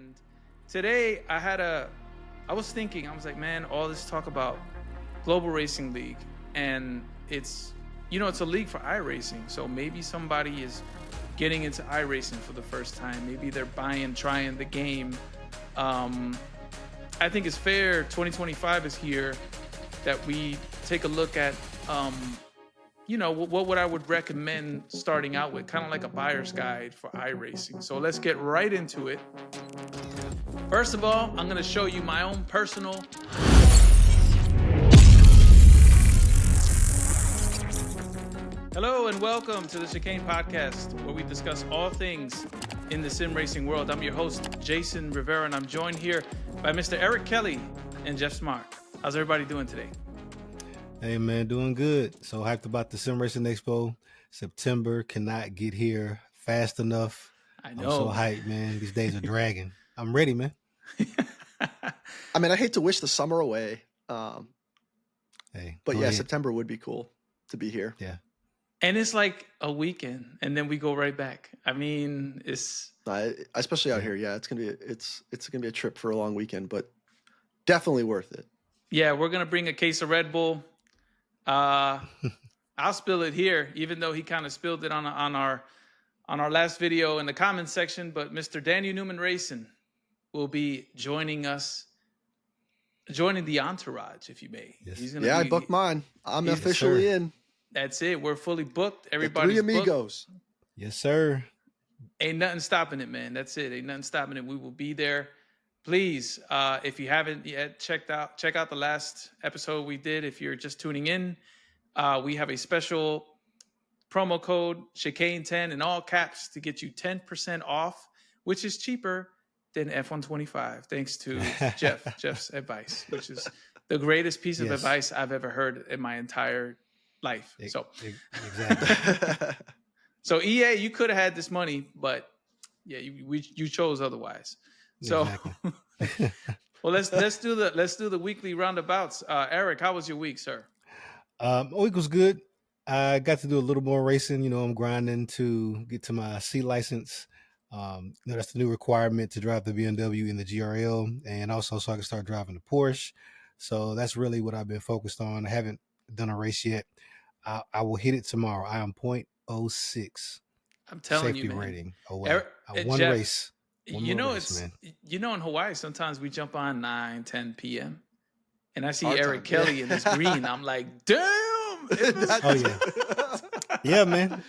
And today I was thinking, I was like, man, all this talk about Global Racing League, and it's a league for iRacing. So maybe somebody is getting into iRacing for the first time. Maybe they're trying the game. I think it's fair. 2025 is here, that we take a look at, what I would recommend starting out with, kind of like a buyer's guide for iRacing. So let's get right into it. First of all, I'm going to show you my own personal. Hello and welcome to the Chicane Podcast, where we discuss all things in the sim racing world. I'm your host, Jason Rivera, and I'm joined here by Mr. Eric Kelly and Jeff Smart. How's everybody doing today? Hey man, doing good. So hyped about the Sim Racing Expo. September cannot get here fast enough. I know. I'm so hyped, man. These days are dragging. I'm ready, man. I mean, I hate to wish the summer away, but yeah, ahead. September would be cool to be here. Yeah. And it's like a weekend, and then we go right back. I mean, it's especially out here. Yeah, it's gonna be a trip for a long weekend, but definitely worth it. Yeah, we're gonna bring a case of Red Bull. I'll spill it here, even though he kind of spilled it on our last video in the comments section. But Mr. Daniel Newman Racing will be joining the entourage, if you may. Yes. I booked mine. I'm officially in. That's it. We're fully booked. Everybody's the three amigos. Booked. Yes, sir. Ain't nothing stopping it, man. That's it. Ain't nothing stopping it. We will be there. Please, if you haven't yet check out the last episode we did. If you're just tuning in, we have a special promo code Chicane10 in all caps to get you 10% off, which is cheaper than F125, thanks to Jeff's advice, which is the greatest piece of advice I've ever heard in my entire life. Exactly. So EA, you could have had this money, but yeah, you chose otherwise. So, exactly. Well, let's do the weekly roundabouts. Eric, how was your week, sir? My week was good. I got to do a little more racing. I'm grinding to get to my C license. That's the new requirement to drive the BMW in the GRL, and also so I can start driving the Porsche. So that's really what I've been focused on. I haven't done a race yet. I will hit it tomorrow. I am 0.06. I'm telling safety you, man. Rating away. Eric, one Jeff, race. In Hawaii, sometimes we jump on 9, 10 p.m. and I see Eric Kelly in this green. I'm like, damn. Oh yeah. Yeah, man.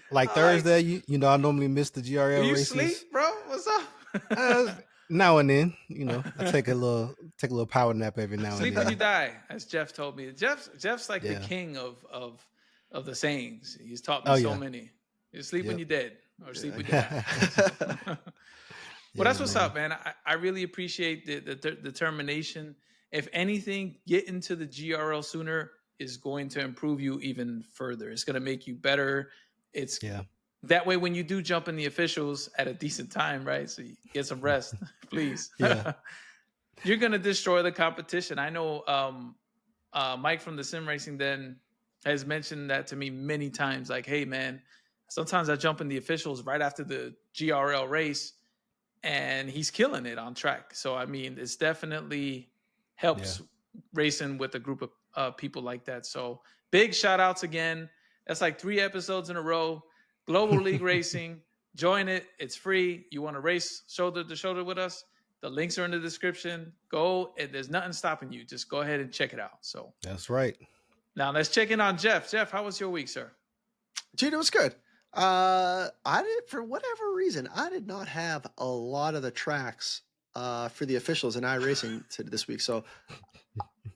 Like Thursday, I normally miss the GRL you races. Sleep, bro? What's up? Now and then, I take a little power nap every now and then. Sleep when you die, as Jeff told me. Jeff's like the king of the sayings. He's taught me so many. You sleep when you're dead, or sleep when you die. Well, that's what's up, man. I really appreciate the determination. If anything, getting to the GRL sooner is going to improve you even further. It's going to make you better. That way, when you do jump in the officials at a decent time, right? So you get some rest, please. Yeah. You're going to destroy the competition. I know Mike from the Sim Racing Den has mentioned that to me many times. Like, hey, man, sometimes I jump in the officials right after the GRL race, and he's killing it on track. So, I mean, it's definitely helps racing with a group of people like that. So big shout outs again. That's like 3 episodes in a row. Global League Racing. Join it. It's free. You want to race shoulder to shoulder with us? The links are in the description. Go. And there's nothing stopping you. Just go ahead and check it out. So that's right. Now let's check in on Jeff. Jeff, how was your week, sir? Dude, it was good. For whatever reason, I did not have a lot of the tracks for the officials in iRacing this week. So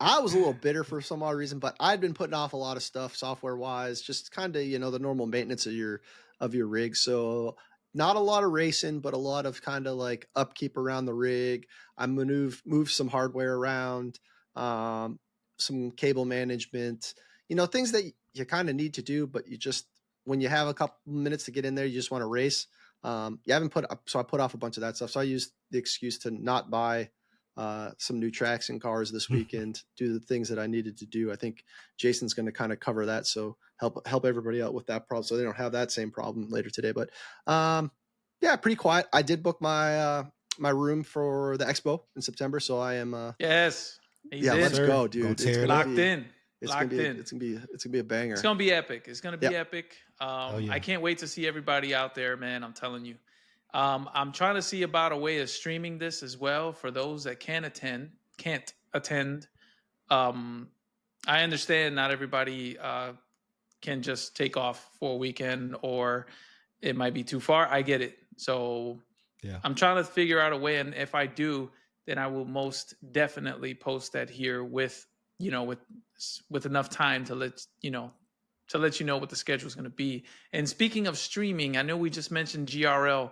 I was a little bitter for some odd reason, but I'd been putting off a lot of stuff software wise, just kind of, the normal maintenance of your rig. So not a lot of racing, but a lot of kind of like upkeep around the rig. I moved some hardware around, some cable management, things that you kind of need to do, but you just, when you have a couple minutes to get in there, you just want to race. So I put off a bunch of that stuff. So I used the excuse to not buy some new tracks and cars this weekend, do the things that I needed to do. I think Jason's going to kind of cover that. So help everybody out with that problem, so they don't have that same problem later today. But Yeah, pretty quiet. I did book my my room for the expo in September, so I am. Yes. He's Yeah, in. let's sir. go, Gonna dude. It's tear it gonna up. Locked be. in. It's Locked gonna be. in. It's gonna be a banger. It's gonna be epic. It's gonna be Yep. epic. yeah. I can't wait to see everybody out there, man. I'm telling you. I'm trying to see about a way of streaming this as well for those that can't attend. Um, I understand not everybody can just take off for a weekend, or it might be too far. I get it. So Yeah. I'm trying to figure out a way, and if I do, then I will most definitely post that here with with enough time to let you know what the schedule is going to be. And speaking of streaming, I know we just mentioned GRL.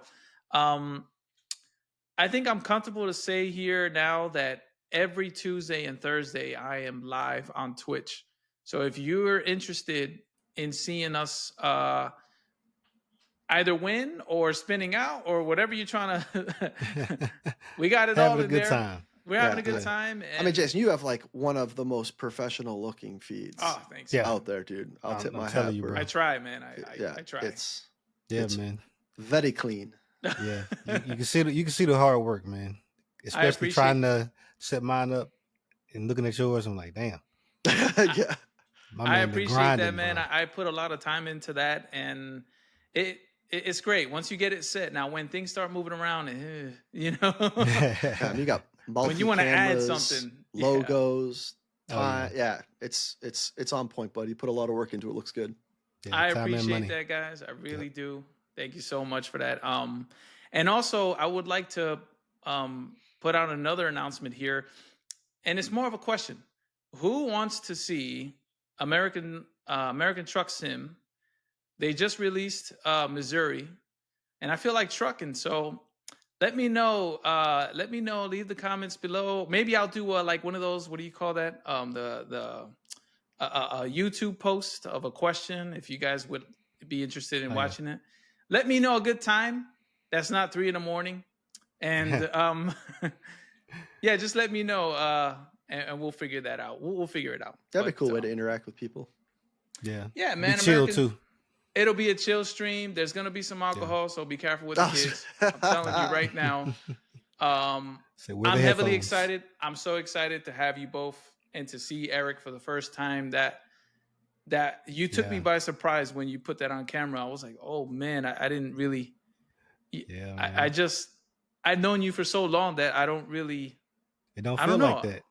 I think I'm comfortable to say here now that every Tuesday and Thursday I am live on Twitch. So if you're interested in seeing us either win or spinning out or whatever you're trying to, we got it all Having a in good there. time. We're having a Yeah. good time. And, I mean, Jason, you have like one of the most professional looking feeds oh, thanks. Yeah. out there, dude. I'll tip I'm my telling hat, you, bro. bro. I try, man. Yeah, I try. It's Yeah, man. very clean. Yeah. You can see the hard work, man. Especially appreciate trying to set mine up and looking at yours. I'm like, damn. Yeah. My I man been appreciate grinding, that, man. bro. I put a lot of time into that, and it's great once you get it set. Now, when things start moving around, You got when you want to add multi-cameras, something, logos, Oh, yeah. yeah, it's on point, buddy. You put a lot of work into it. Looks good. Yeah, I time and appreciate money. that, guys. I really do. Thank you so much for that. And also, I would like to put out another announcement here, and it's more of a question: who wants to see American Truck Sim? They just released Missouri, and I feel like trucking. So let me know. Let me know. Leave the comments below. Maybe I'll do like one of those. What do you call that? A YouTube post of a question. If you guys would be interested in watching it, let me know a good time. That's not 3 a.m. And yeah, just let me know. And we'll figure that out. We'll figure it out. That'd be a cool way to interact with people. Yeah. Yeah, man. Be chill too. It'll be a chill stream. There's gonna be some alcohol, so be careful with the kids. I'm telling you right now. I'm heavily excited. I'm so excited to have you both and to see Eric for the first time. That you took me by surprise when you put that on camera. I was like, oh man, I didn't really. Yeah, I've known you for so long that I don't really. It don't feel like that.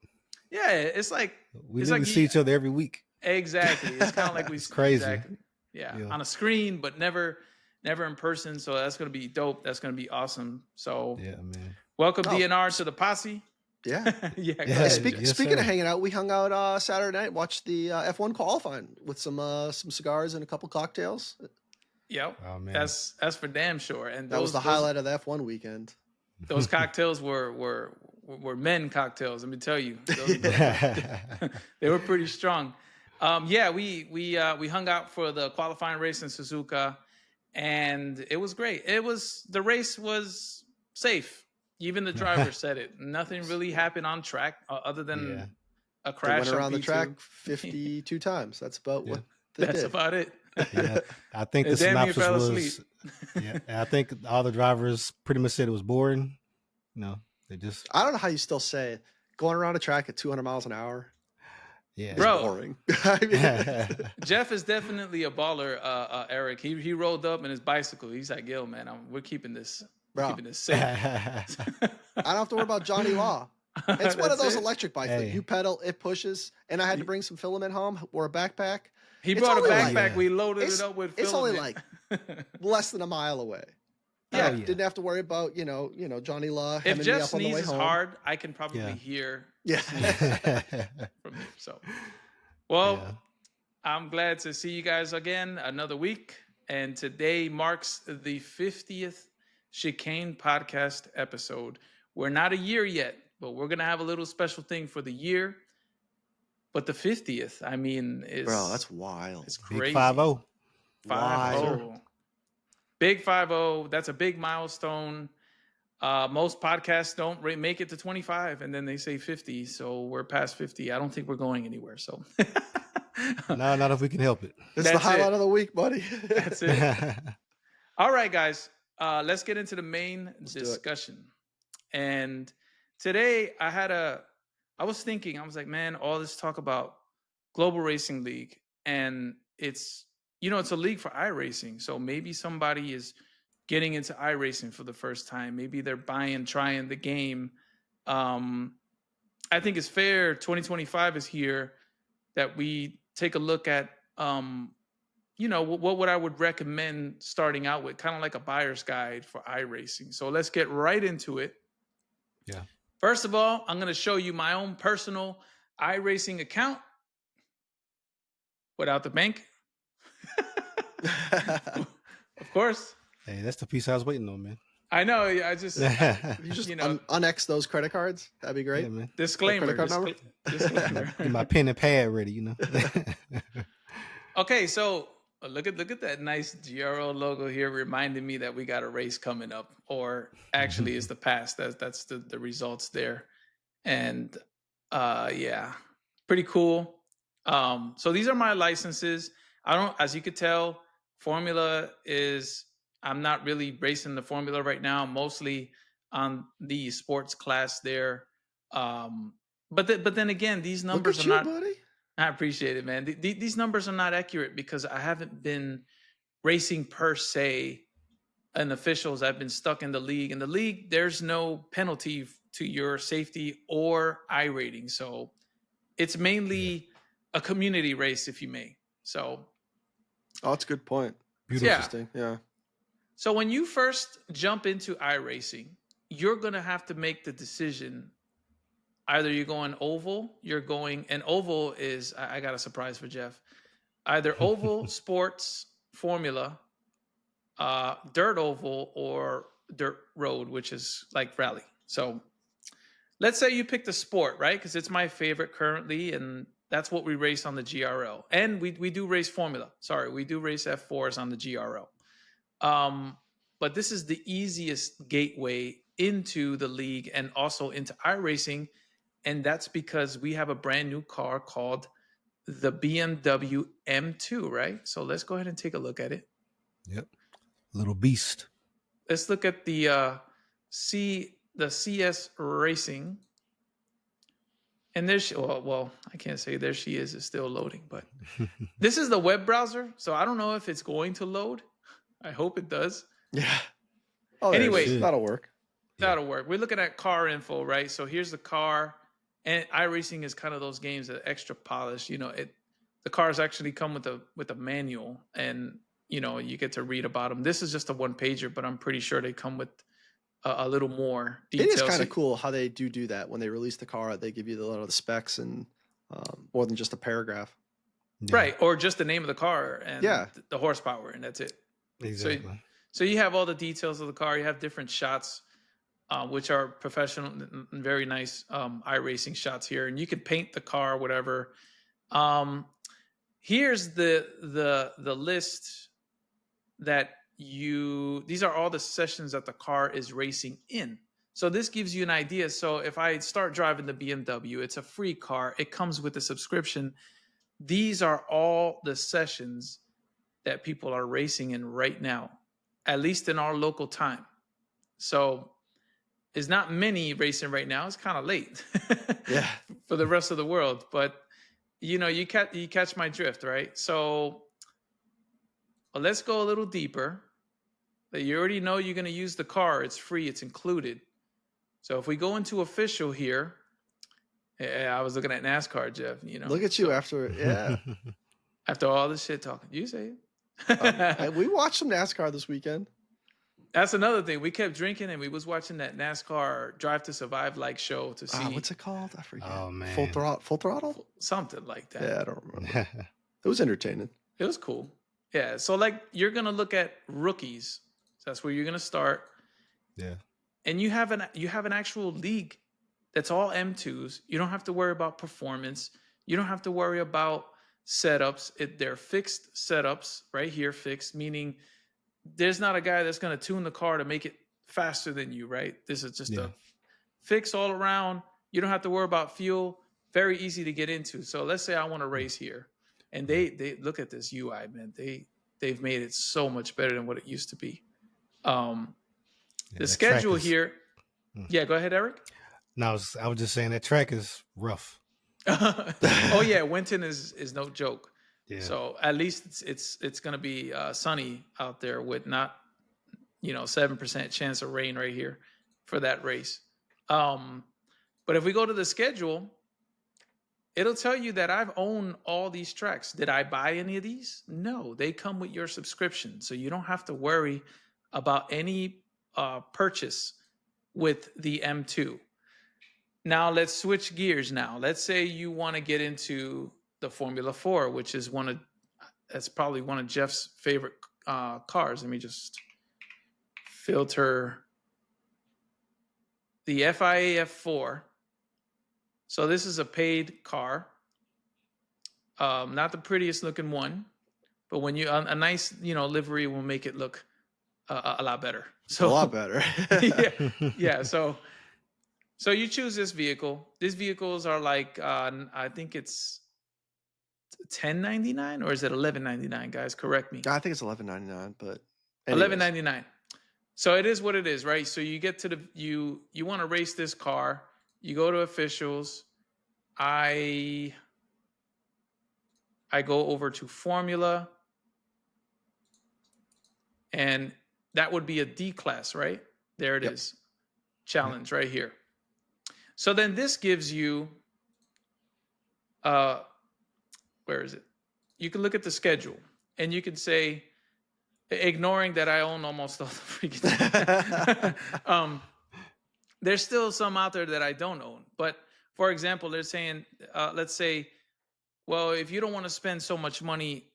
Yeah, it's like we see each other every week. Exactly. It's kind of like it's crazy. Exactly. Yeah, on a screen, but never in person. So that's gonna be dope. That's gonna be awesome. So yeah, man. Welcome DNR to the posse. Yeah. Yeah. Speaking of hanging out, we hung out Saturday night, watched the F1 qualifying with some cigars and a couple cocktails. Yep. Oh, man. That's for damn sure. And that was the highlight of the F1 weekend. Those cocktails were men cocktails. Let me tell you, they were pretty strong. Yeah, we hung out for the qualifying race in Suzuka, and it was great. The race was safe. Even the driver said it. Nothing really happened on track other than a crash. They went around the track 52 times. That's about what they did. That's about it. Yeah, I think the synopsis was. I think all the drivers pretty much said it was boring. No, they just. I don't know how you still say it. Going around a track at 200 miles an hour. Yeah, bro. Boring. Jeff is definitely a baller. Eric, he rolled up in his bicycle. He's like, "Yo, man, we're keeping this, keeping this safe." I don't have to worry about Johnny Law. It's one of those electric bikes that you pedal, it pushes. And I had to bring some filament home or a backpack. He brought a backpack. We loaded it up with filament. It's only like less than a mile away. Yeah, didn't have to worry about Johnny Law. If Jeff sneezes hard, I can probably hear. Yeah. From him. So, well, I'm glad to see you guys again another week, and today marks the 50th Chicane podcast episode. We're not a year yet, but we're gonna have a little special thing for the year. But the 50th, I mean, is that's wild. It's crazy. Big 5-0. 5-0. Big 5-0. That's a big milestone. Most podcasts don't make it to 25, and then they say 50. So we're past 50. I don't think we're going anywhere. So no, not if we can help it. It's the highlight of the week, buddy. That's it. All right, guys. let's get into the main Let's do it. discussion. And today I was thinking, I was like, man, all this talk about Global Racing League, and it's a league for iRacing. So maybe somebody is getting into iRacing for the first time. Maybe they're trying the game. I think it's fair. 2025 is here that we take a look at what I would recommend starting out with, kind of like a buyer's guide for iRacing. So let's get right into it. Yeah. First of all, I'm going to show you my own personal iRacing account without the bank. Of course. Hey, that's the piece I was waiting on, man. I know. I just You just unex those credit cards. That'd be great. Yeah, man. Disclaimer. Credit card Disclaimer. Get my pen and pad ready, Okay, so look at that nice GRO logo here, reminding me that we got a race coming up, or actually is the past. That's the results there, and yeah, pretty cool. So these are my licenses. As you could tell, Formula is. I'm not really racing the Formula right now. I'm mostly on the sports class there. But then again, these numbers are not. Buddy. I appreciate it, man. These numbers are not accurate because I haven't been racing per se in officials. I've been stuck in the league. In the league, there's no penalty to your safety or iRating. So it's mainly a community race, if you may. So. Oh, that's a good point. Beautiful. Interesting. Yeah. So when you first jump into iRacing, you're going to have to make the decision. Either you're going oval, and oval is, I got a surprise for Jeff. Either oval, sports, Formula, dirt oval, or dirt road, which is like rally. So let's say you pick the sport, right? Because it's my favorite currently, and that's what we race on the GRL. And we do race Formula. Sorry, we do race F4s on the GRL. But this is the easiest gateway into the league and also into iRacing. And that's because we have a brand new car called the BMW M2, right? So let's go ahead and take a look at it. Yep. Little beast. Let's look at the CS Racing. And there's, well, I can't say there she is. It's still loading, but this is the web browser. So I don't know if it's going to load. I hope it does. Yeah. Oh, anyway, that'll work. That'll work. We're looking at car info, right? So here's the car. And iRacing is kind of those games that extra polish. The cars actually come with a manual, and you get to read about them. This is just a one pager, but I'm pretty sure they come with a little more detail. It is kind of cool how they do that when they release the car. They give you a lot of the specs and more than just a paragraph. Yeah. Right, or just the name of the car and the horsepower, and that's it. Exactly. So you have all the details of the car. You have different shots. Which are professional and very nice iRacing shots here, and you can paint the car, whatever. Here's the list that these are all the sessions that the car is racing in. So this gives you an idea. So if I start driving the BMW, it's a free car. It comes with a subscription. These are all the sessions that people are racing in right now, at least in our local time. So there's not many racing right now. It's kind of late Yeah. for the rest of the world. But, you catch my drift, right? So let's go a little deeper. You already know you're going to use the car. It's free. It's included. So if we go into official here, I was looking at NASCAR, Jeff. Look at you after all this shit talking. You say it. We watched some NASCAR this weekend. That's another thing. We kept drinking and we was watching that NASCAR Drive to Survive show to see. What's it called? I forget. Oh, man. Full throttle? Something like that. Yeah, I don't remember. It was entertaining. It was cool. Yeah. So you're going to look at rookies. So that's where you're going to start. Yeah. And you have an actual league that's all M2s. You don't have to worry about performance. You don't have to worry about setups. They're fixed setups right here, fixed, meaning there's not a guy that's going to tune the car to make it faster than you, right? This is just a fix all around. You don't have to worry about fuel. Very easy to get into. So let's say I want to race here, and they look at this UI, man. They've made it so much better than what it used to be. Um, Yeah, the that track schedule is. here. Yeah, go ahead, Eric. No, I was just saying that track is rough. Oh yeah, Winton is no joke. Yeah. So at least it's gonna be sunny out there with not 7% chance of rain right here for that race. But if we go to the schedule, it'll tell you that I've owned all these tracks. Did I buy any of these? No, they come with your subscription, so you don't have to worry about any purchase with the M2. Now let's switch gears. Now let's say you want to get into the Formula 4, which is that's probably one of Jeff's favorite cars. Let me just filter the FIA F4. So this is a paid car, not the prettiest looking one, but when you a nice livery will make it look a lot better. So a lot better. yeah. So you choose this vehicle. These vehicles are like I think it's $10.99 or is it $11.99? Guys, correct me. I think it's $11.99, but $11.99. So it is what it is, right? So you get to you want to race this car. You go to officials. I go over to Formula, and that would be a D class, right? There it is. Challenge right here. So then this gives you, where is it? You can look at the schedule, and you can say, ignoring that I own almost all the freaking there's still some out there that I don't own. But for example, they're saying, let's say, well, if you don't want to spend so much money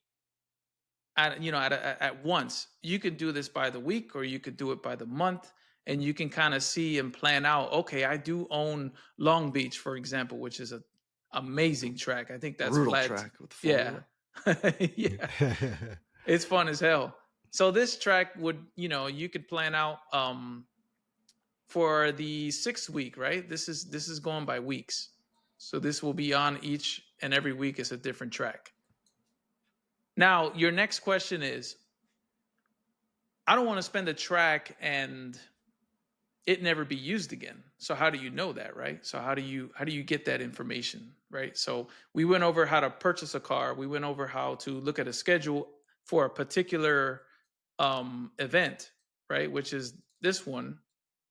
at once, you could do this by the week or you could do it by the month, and you can kind of see and plan out, okay, I do own Long Beach, for example, which is an amazing track. I think that's brutal flat. track with Formula. Yeah. It's fun as hell. So this track would, you could plan out for the 6th week, right? This is going by weeks. So this will be on each and every week is a different track. Now, your next question is, I don't want to spend a track and it never be used again. So how do you know that, right? So how do you get that information, right? So we went over how to purchase a car. We went over how to look at a schedule for a particular event, right? Which is this one.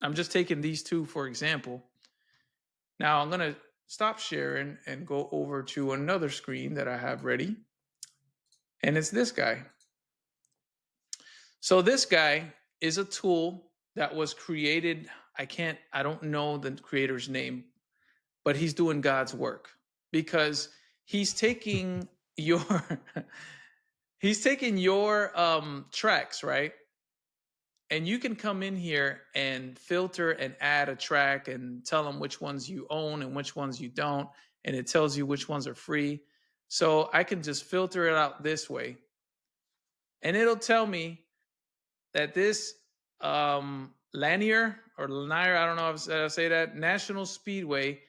I'm just taking these two for example. Now I'm going to stop sharing and go over to another screen that I have ready. And it's this guy. So this guy is a tool that was created. I don't know the creator's name, but he's doing God's work because he's taking your tracks, right? And you can come in here and filter and add a track and tell them which ones you own and which ones you don't. And it tells you which ones are free. So I can just filter it out this way. And it'll tell me that this Lanier, I don't know if I say that, National Speedway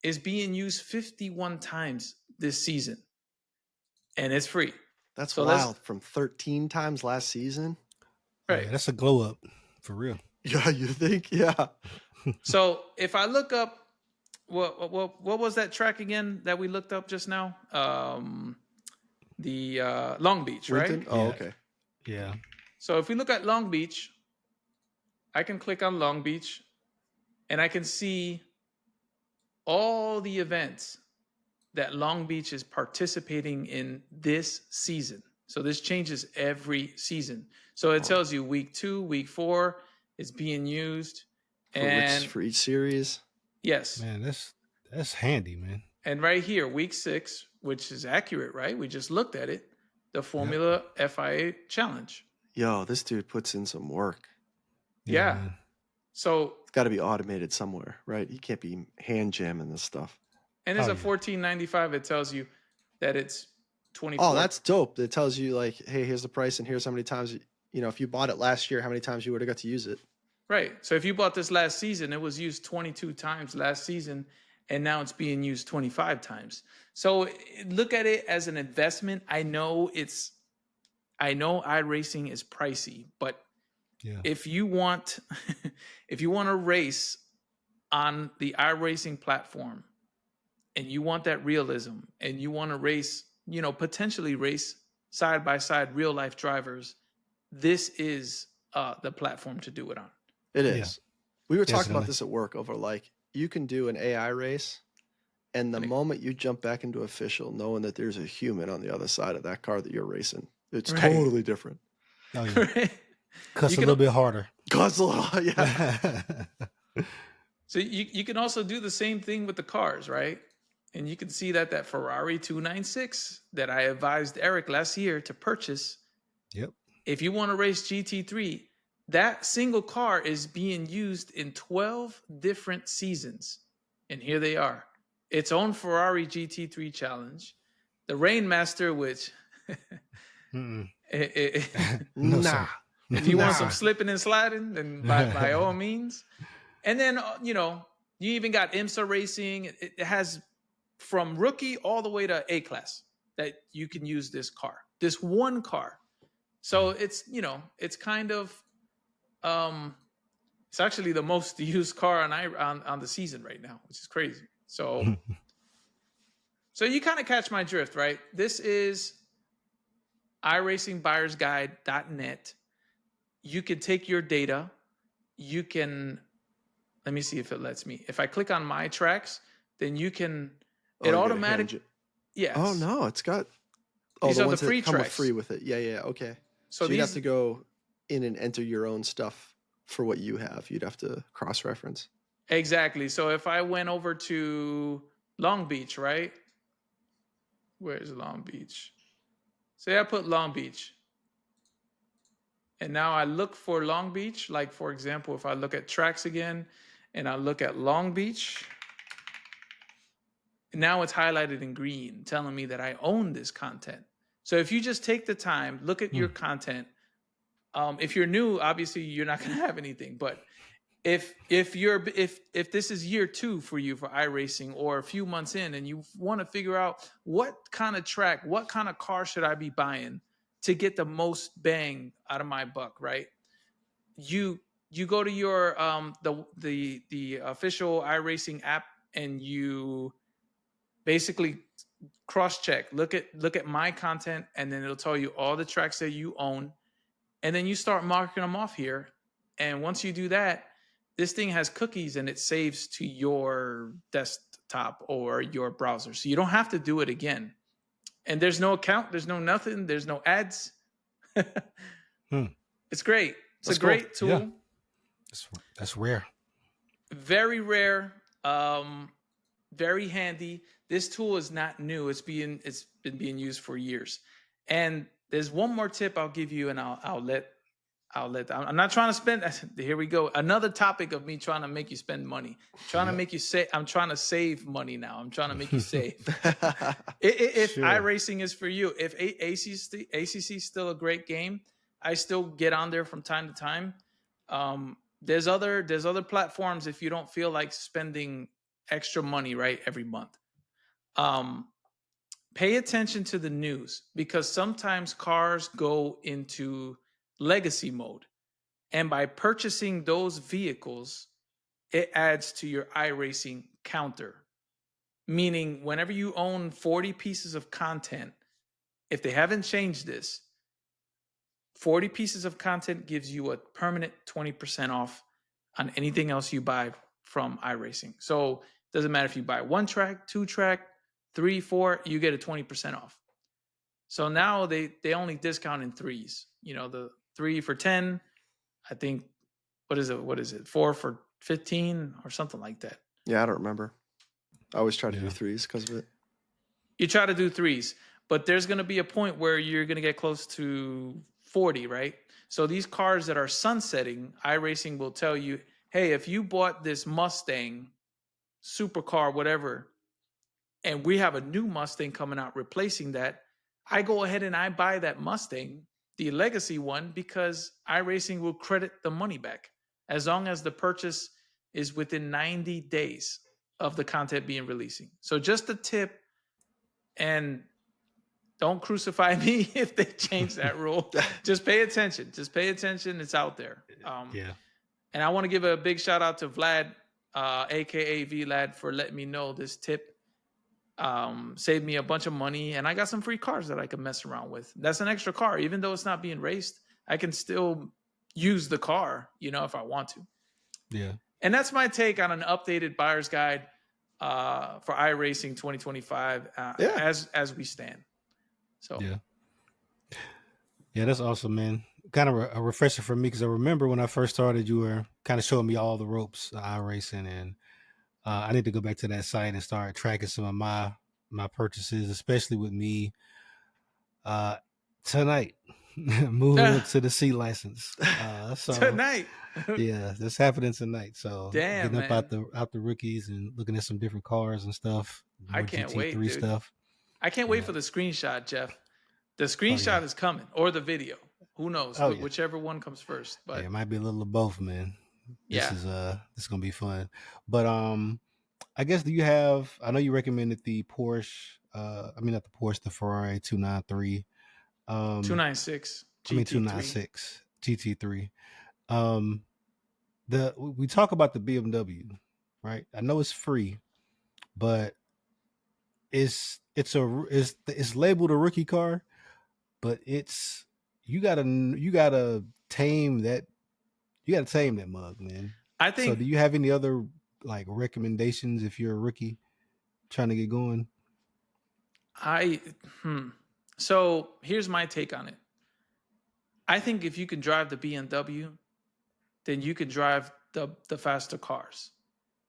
is being used 51 times this season. And it's free. That's wild. From 13 times last season. Right. Yeah, that's a glow up for real. Yeah, you think? Yeah. So if I look up, what was that track again that we looked up just now? The Long Beach, Winton? right? Oh, yeah. Okay. Yeah. So if we look at Long Beach, I can click on Long Beach and I can see all the events that Long Beach is participating in this season. So this changes every season. So it tells you week 2, week 4 is being used. For each series? Yes. Man, that's handy, man. And right here, week 6, which is accurate, right? We just looked at it. The Formula FIA Challenge. Yo, this dude puts in some work. Yeah. So it's got to be automated somewhere, right? You can't be hand jamming this stuff. And it's a $14.95. It tells you that it's 24. Oh, that's dope. It tells you like, hey, here's the price, and here's how many times if you bought it last year, how many times you would have got to use it. Right. So if you bought this last season, it was used 22 times last season, and now it's being used 25 times. So look at it as an investment. I know iRacing is pricey, but Yeah. If you want, if you want to race on the iRacing platform, and you want that realism, and you want to race, potentially race side by side real life drivers, this is the platform to do it on. It Yeah. is. We were talking about Definitely. this at work over like you can do an AI race, and the Like, moment you jump back into official, knowing that there's a human on the other side of that car that you're racing, it's Right. totally different. Oh yeah. right? Cuss You a can- little bit harder. Costs a little, yeah. So you can also do the same thing with the cars, right? And you can see that Ferrari 296 that I advised Eric last year to purchase, Yep. if you want to race GT3, that single car is being used in 12 different seasons. And here they are. Its own Ferrari GT3 challenge, the Rainmaster, which Mm-mm. Nah. No, sir. if you want Nah. some slipping and sliding, then by all means. And then, you even got IMSA Racing. It has from rookie all the way to A class that you can use this car, this one car. So it's, it's kind of, it's actually the most used car on the season right now, which is crazy. So you kind of catch my drift, right? This is iRacingBuyersGuide.net. You can take your data. You can, let me see if it lets me. If I click on my tracks, then you can, Oh, it you gotta automatically, yes. Oh no, it's got These the are the ones free that come with tracks. free with it. Yeah, okay. So you'd have these, to go in and enter your own stuff for what you have. You'd have to cross-reference. exactly. So if I went over to Long Beach, right? Where's Long Beach? Say I put Long Beach. And now I look for Long Beach. Like, for example, if I look at tracks again and I look at Long Beach, now it's highlighted in green, telling me that I own this content. So if you just take the time, look at your content. If you're new, obviously you're not going to have anything. But if this is year 2 for you for iRacing, or a few months in, and you want to figure out what kind of track, what kind of car should I be buying to get the most bang out of my buck, right? You go to your the official iRacing app, and you basically cross-check, look at my content, and then it'll tell you all the tracks that you own, and then you start marking them off here. And once you do that, this thing has cookies, and it saves to your desktop or your browser, so you don't have to do it again. And there's no account, there's no nothing, there's no ads. It's great. It's That's a great cool. tool. Yeah. That's rare. Very rare. Very handy. This tool is not new. It's been being used for years. And there's one more tip I'll give you, and I'll let. I'm not trying to spend. Here we go. Another topic of me trying to make you spend money. Trying to make you say. I'm trying to save money now. I'm trying to make you save. If Sure. iRacing is for you, if ACC is still a great game, I still get on there from time to time. There's other platforms if you don't feel like spending extra money right every month. Pay attention to the news, because sometimes cars go into legacy mode, and by purchasing those vehicles, it adds to your iRacing counter. Meaning, whenever you own 40 pieces of content, if they haven't changed this, 40 pieces of content gives you a permanent 20% off on anything else you buy from iRacing. So it doesn't matter if you buy 1 track, 2 track, 3, 4, you get a 20% off. So now they only discount in threes. The 3 for 10, I think, what is it? 4 for 15 or something like that. Yeah, I don't remember. I always try to do Yeah. 3s because of it. You try to do 3s, but there's going to be a point where you're going to get close to 40, right? So these cars that are sunsetting, iRacing will tell you, hey, if you bought this Mustang, supercar, whatever, and we have a new Mustang coming out replacing that, I go ahead and I buy that Mustang, the legacy one, because iRacing will credit the money back as long as the purchase is within 90 days of the content being releasing. So just a tip. And don't crucify me if they change that rule. Just pay attention. Just pay attention. It's out there. Yeah. And I want to give a big shout out to Vlad, aka VLad, for letting me know this tip. Saved me a bunch of money, and I got some free cars that I can mess around with. That's an extra car, even though it's not being raced. I can still use the car, if I want to. Yeah. And that's my take on an updated buyer's guide for iRacing 2025 as we stand. So yeah, that's awesome, man. Kind of a refresher for me, because I remember when I first started, you were kind of showing me all the ropes of iRacing, and I need to go back to that site and start tracking some of my purchases, especially with me tonight moving to the C license. So tonight. Yeah, that's happening tonight. So damn, getting up man. out the rookies and looking at some different cars and stuff. I can't GT3 wait, dude. stuff. I can't wait for the screenshot, Jeff. The screenshot is coming, or the video. Who knows? Whichever one comes first. But it might be a little of both, man. This is gonna be fun. But I guess, do you have? I know you recommended the Porsche. I mean, not the Porsche, the Ferrari 293. 296. GT3. I mean 296 GT3. We talk about the BMW, right? I know it's free, but it's labeled a rookie car, but you gotta tame that mug, man. I think. So do you have any other like recommendations if you're a rookie trying to get going? So here's my take on it. I think if you can drive the BMW, then you can drive the faster cars.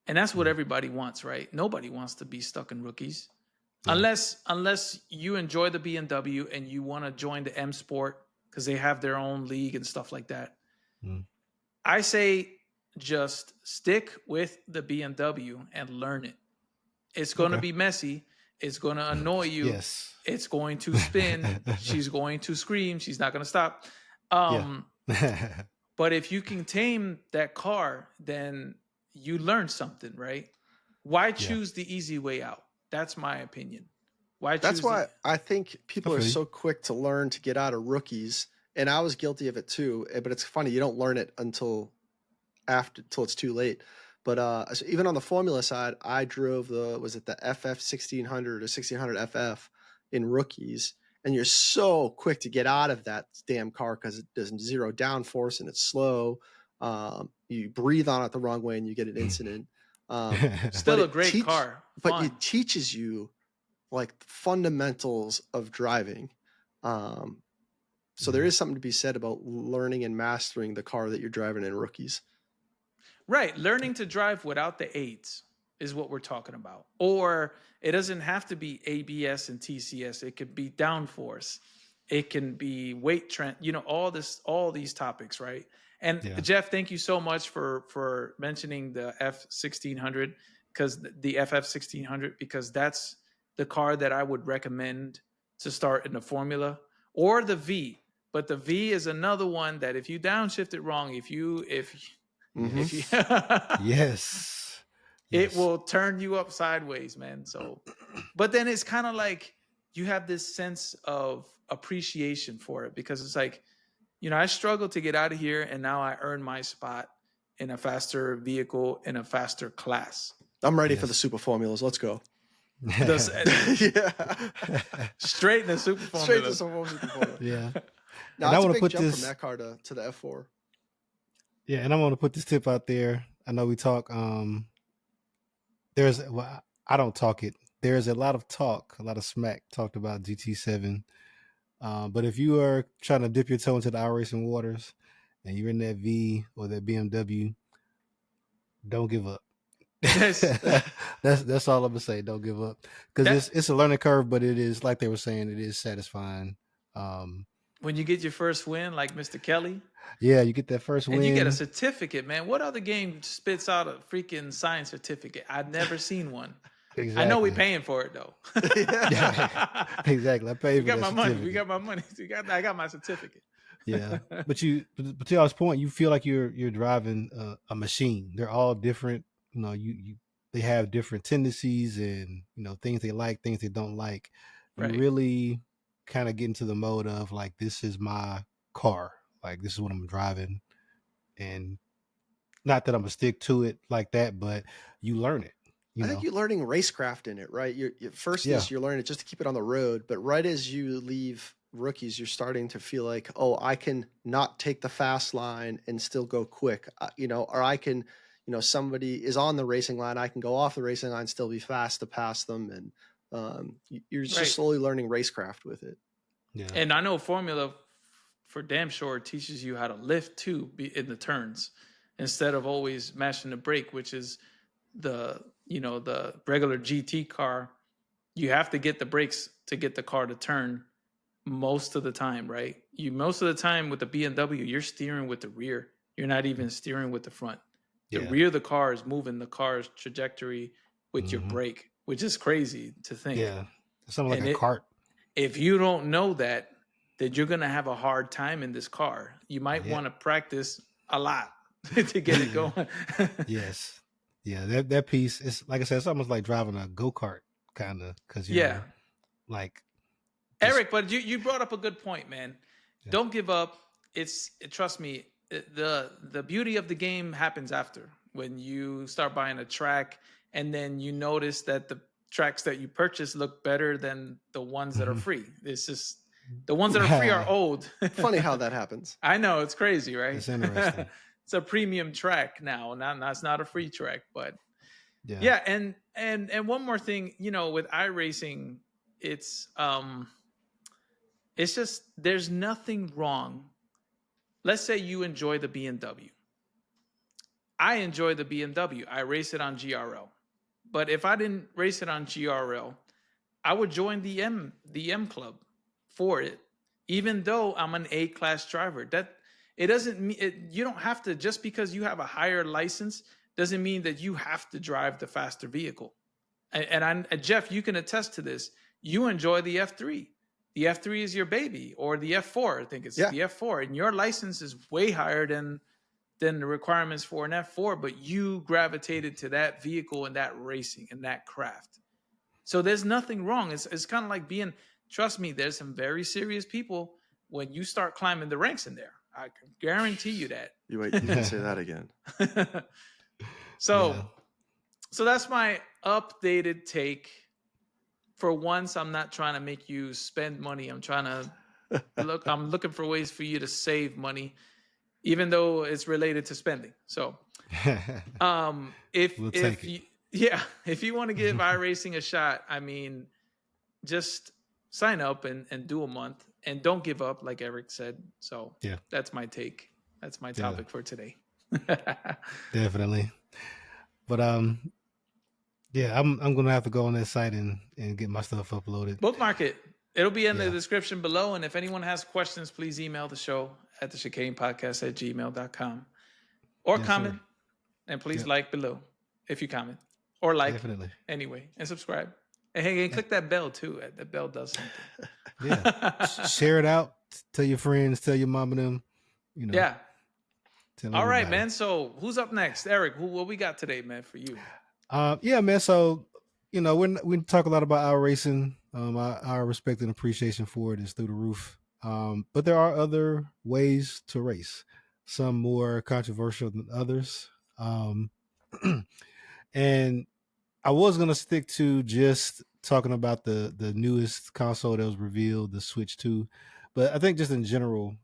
And that's what everybody wants, right? Nobody wants to be stuck in rookies. Yeah. Unless you enjoy the BMW and you want to join the M Sport because they have their own league and stuff like that. I say just stick with the BMW and learn it. It's going to be messy. It's going to annoy you. Yes. It's going to spin. She's going to scream. She's not going to stop. But if you can tame that car, then you learn something, right? Why choose the easy way out? That's my opinion. That's why I think people are so quick to learn to get out of rookies. And I was guilty of it too. But it's funny, you don't learn it until it's too late. But so even on the Formula side, I drove the FF 1600 or 1600 FF in rookies. And you're so quick to get out of that damn car because it does zero downforce and it's slow. You breathe on it the wrong way and you get an incident. Still a great car. But it teaches you like fundamentals of driving. So there is something to be said about learning and mastering the car that you're driving in rookies. Right. Learning to drive without the aids is what we're talking about. Or it doesn't have to be ABS and TCS. It could be downforce. It can be weight trend, all these topics, right? And Jeff, thank you so much for mentioning the F1600 because the FF 1600, because that's the car that I would recommend to start in the Formula, or the V. But the V is another one that if you downshift it wrong, if you yes, it will turn you up sideways, man. So, but then it's kind of like you have this sense of appreciation for it because it's like, I struggled to get out of here and now I earn my spot in a faster vehicle in a faster class. I'm ready for the Super Formulas. Let's go. Straight in the Super Formula. Straight to Super Formula. Yeah. Now, I want to put jump from that car to the F4. Yeah, and I want to put this tip out there. I know we talk. I don't talk it. There's a lot of smack talked about GT7. But if you are trying to dip your toe into the iRacing waters and you're in that V or that BMW, don't give up. That's all I'm gonna say. Don't give up, because it's a learning curve, but it is, like they were saying, it is satisfying. When you get your first win, like Mr. Kelly. Yeah, you get that first win. And you get a certificate, man. What other game spits out a freaking science certificate? I've never seen one. Exactly. I know we're paying for it though. Yeah, exactly. I paid for that certificate. We got my money. I got my certificate. Yeah, but to y'all's point, you feel like you're driving a machine. They're all different. They have different tendencies and things they like, things they don't like. You really kind of get into the mode of like, this is my car, like this is what I'm driving, and not that I'm gonna stick to it like that, but you learn it. I think you're learning racecraft in it, right? First is you're learning it just to keep it on the road, but right as you leave rookies, you're starting to feel like, oh, I can not take the fast line and still go quick, or I can, somebody is on the racing line, I can go off the racing line, still be fast to pass them, and you're just slowly learning racecraft with it. Yeah. And I know Formula for damn sure teaches you how to lift too in the turns instead of always mashing the brake, which is the regular GT car. You have to get the brakes to get the car to turn most of the time, right? Most of the time with the BMW, you're steering with the rear. You're not even steering with the front. The rear of the car is moving the car's trajectory with your brake, which is crazy to think. Yeah, it's something like a cart. If you don't know that, then you're going to have a hard time in this car. You might want to practice a lot to get it going. Yes. Yeah, that piece is, like I said, it's almost like driving a go-kart, kind of, because you're like... Eric, but you brought up a good point, man. Yeah. Don't give up. Trust me, the beauty of the game happens after, when you start buying a track and then you notice that the tracks that you purchase look better than the ones that are free. It's just the ones that are free are old. Funny how that happens. I know, it's crazy, right? It's interesting. It's a premium track now. It's not a free track, but yeah. And one more thing, with iRacing, it's just, there's nothing wrong. Let's say you enjoy the BMW. I enjoy the BMW. I race it on GRL. But if I didn't race it on GRL, I would join the M club for it, even though I'm an A-class driver. That it doesn't mean you don't have to, just because you have a higher license doesn't mean that you have to drive the faster vehicle. And Jeff, you can attest to this. You enjoy the F3. The F3 is your baby, or the F4. I think it's the F4, and your license is way higher than the requirements for an F4, but you gravitated to that vehicle and that racing and that craft. So there's nothing wrong. It's kind of like trust me, there's some very serious people when you start climbing the ranks in there. I can guarantee you that. You can say that again. So that's my updated take. For once, I'm not trying to make you spend money. I'm trying to I'm looking for ways for you to save money, even though it's related to spending. So, if you want to give iRacing a shot, I mean, just sign up and do a month, and don't give up, like Eric said. So that's my take. That's my topic for today. Definitely. But yeah, I'm gonna have to go on that site and get my stuff uploaded. Bookmark it. It'll be in the description below. And if anyone has questions, please email the show at thechicanepodcast@gmail.com or comment. Sir. And please like below if you comment, or definitely anyway, and subscribe. And hey, click that bell too. That bell does something. Yeah, share it out. Tell your friends. Tell your mom and them. Yeah. All right, man. So who's up next, Eric? What we got today, man, for you? Yeah, man. So, we talk a lot about iRacing. Our respect and appreciation for it is through the roof. But there are other ways to race, some more controversial than others. And I was going to stick to just talking about the newest console that was revealed, the Switch 2. But I think just in general,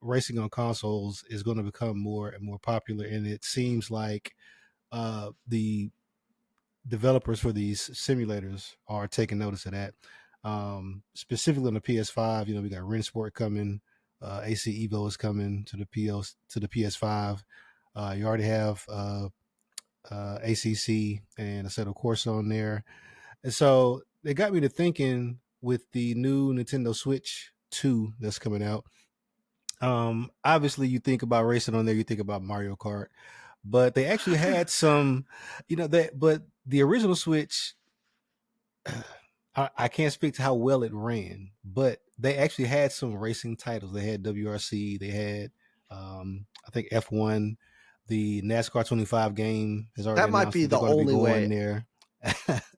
racing on consoles is going to become more and more popular. And it seems like the developers for these simulators are taking notice of that. Specifically on the PS5, we got Rensport coming, AC Evo is coming to the PS5. You already have ACC and Assetto Corsa on there, and so they got me to thinking with the new Nintendo Switch 2 that's coming out. Obviously, you think about racing on there, you think about Mario Kart. But they actually had some, but the original Switch, I can't speak to how well it ran, but they actually had some racing titles. They had WRC, they had, I think F1, the NASCAR 25 game has already. That might be the only way there.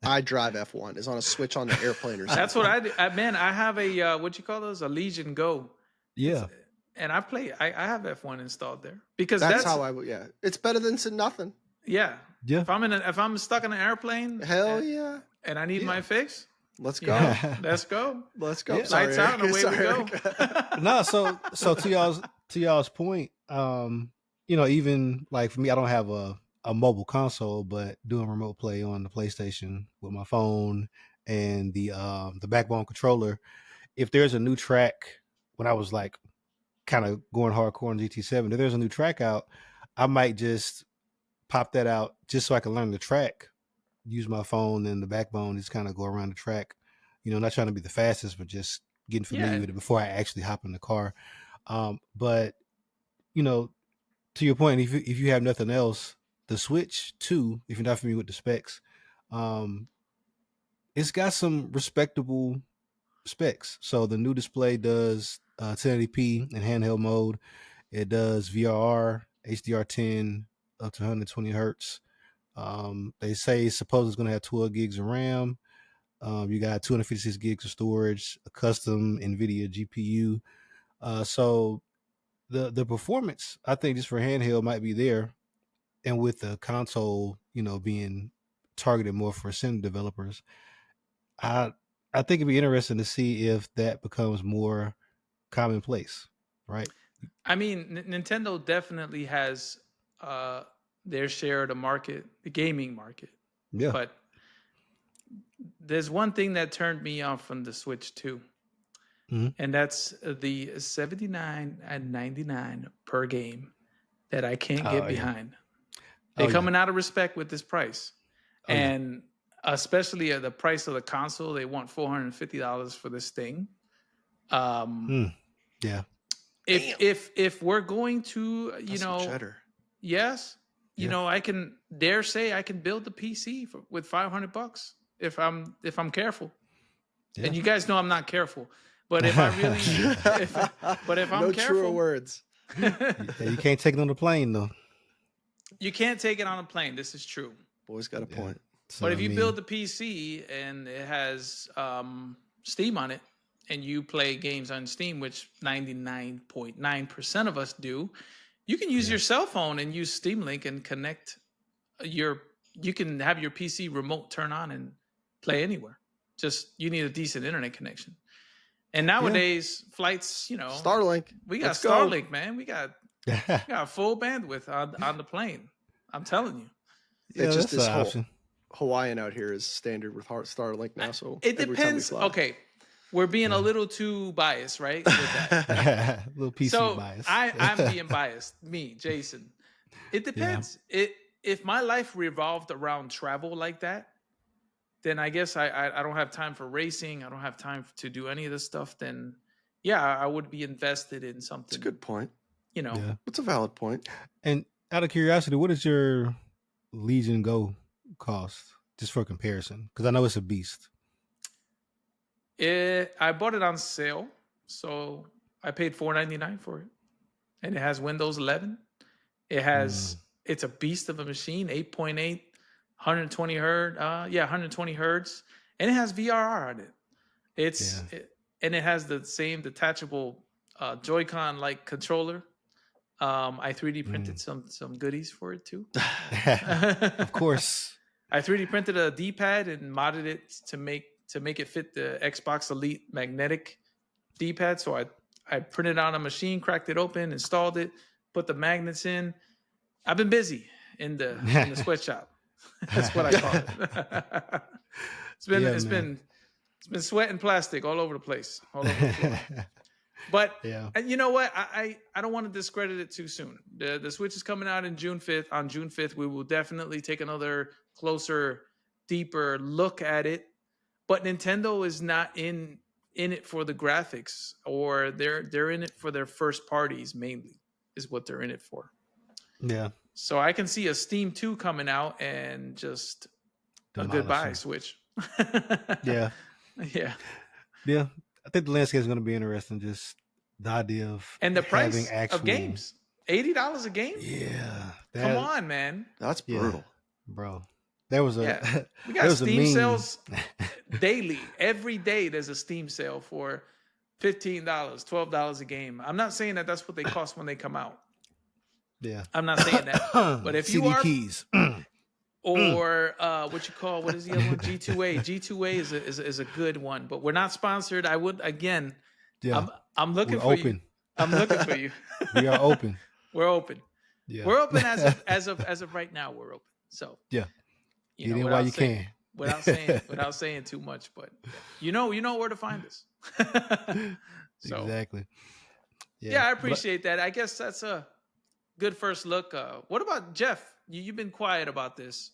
I drive F1 is on a switch on the airplane or something. That's what I do. Man, I have a what you call those? A Legion Go. Yeah. And I have F1 installed there because that's how I would. Yeah, it's better than nothing. Yeah. Yeah. If I'm stuck in an airplane, hell yeah, and I need my fix, let's go. Let's go. Let's go. Yeah. Lights out and away we go. No, so to y'all's point, even like for me, I don't have a mobile console, but doing remote play on the PlayStation with my phone and the backbone controller. If there's a new track, when I was like kind of going hardcore on GT7, if there's a new track out, I might just pop that out just so I can learn the track, use my phone and the backbone, just kind of go around the track, not trying to be the fastest, but just getting familiar with it before I actually hop in the car. But to your point, if you have nothing else, the Switch 2, if you're not familiar with the specs, it's got some respectable specs. So the new display does 1080p in handheld mode. It does VRR, HDR10 up to 120 hertz. They say suppose it's going to have 12 gigs of RAM. You got 256 gigs of storage, a custom NVIDIA GPU. So the performance, I think, just for handheld might be there. And with the console, being targeted more for sim developers, I think it'd be interesting to see if that becomes more commonplace, right? I mean, Nintendo definitely has their share of the market, the gaming market. Yeah. But there's one thing that turned me off from the Switch 2. Mm-hmm. And that's the $79.99 per game that I can't get behind. They're coming out of respect with this price. And especially at the price of the console, they want $450 for this thing. Yeah. If we're going to, cheddar. Yes, I can dare say I can build the PC with $500 if I'm careful. Yeah. And you guys know I'm not careful. But if I really, if I'm no careful, truer words. You can't take it on the plane though. You can't take it on a plane. This is true. Boy's got a point. So, but if you build the PC and it has Steam on it, and you play games on Steam, which 99.9% of us do, you can use your cell phone and use Steam Link and connect you can have your PC remote turn on and play anywhere. Just you need a decent internet connection. And nowadays, flights, Starlink. We got Starlink, man. We got full bandwidth on the plane. I'm telling you. It's just this whole Hawaiian out here is standard with Starlink now. So it depends. Okay, we're being a little too biased, right? With that. A little PC bias. I'm being biased. Me, Jason. It depends. If my life revolved around travel like that, then I guess I don't have time for racing. I don't have time to do any of this stuff. Then, I would be invested in something. That's a good point. It's a valid point. And out of curiosity, what does your Legion Go cost, just for comparison? Because I know it's a beast. I bought it on sale, so I paid $499 for it, and it has Windows 11. It has it's a beast of a machine, 8.8, 120 hertz. 120 hertz, and it has VRR on it. And it has the same detachable Joy-Con like controller. I 3D printed some goodies for it too. Of course. I 3D printed a D-pad and modded it to make it fit the Xbox Elite magnetic D-pad. So I printed on a machine, cracked it open, installed it, put the magnets in. I've been busy in the sweatshop. That's what I call it. It's been sweat and plastic all over the place, all over the floor. But you know what? I don't want to discredit it too soon. The Switch is coming out in June 5th. On June 5th, we will definitely take another closer, deeper look at it. But Nintendo is not in it for the graphics, or they're in it for their first parties mainly, is what they're in it for. Yeah. So I can see a Steam 2 coming out and just a goodbye Switch. Yeah. Yeah. Yeah. I think the landscape is going to be interesting. Just the idea of the price of games, $80 a game. Yeah, come on, man. That's brutal, bro. there was a Yeah, we there got was a Steam meme. sales daily. Every day there's a Steam sale for $15, $12 a game. I'm not saying that that's what they cost when they come out. Yeah, I'm not saying that. But if you CD are, keys. or what is the other one? G2A. G2A is a good one, but we're not sponsored. I would again. Yeah, I'm looking we're for open. you. I'm looking for you. We are open. We're open. Yeah, We're open as of right now. We're open. So yeah, you get know, in while you can. without saying too much, but you know where to find us. So Exactly. yeah, I appreciate that. I guess that's a good first look. What about Jeff? You've been quiet about this.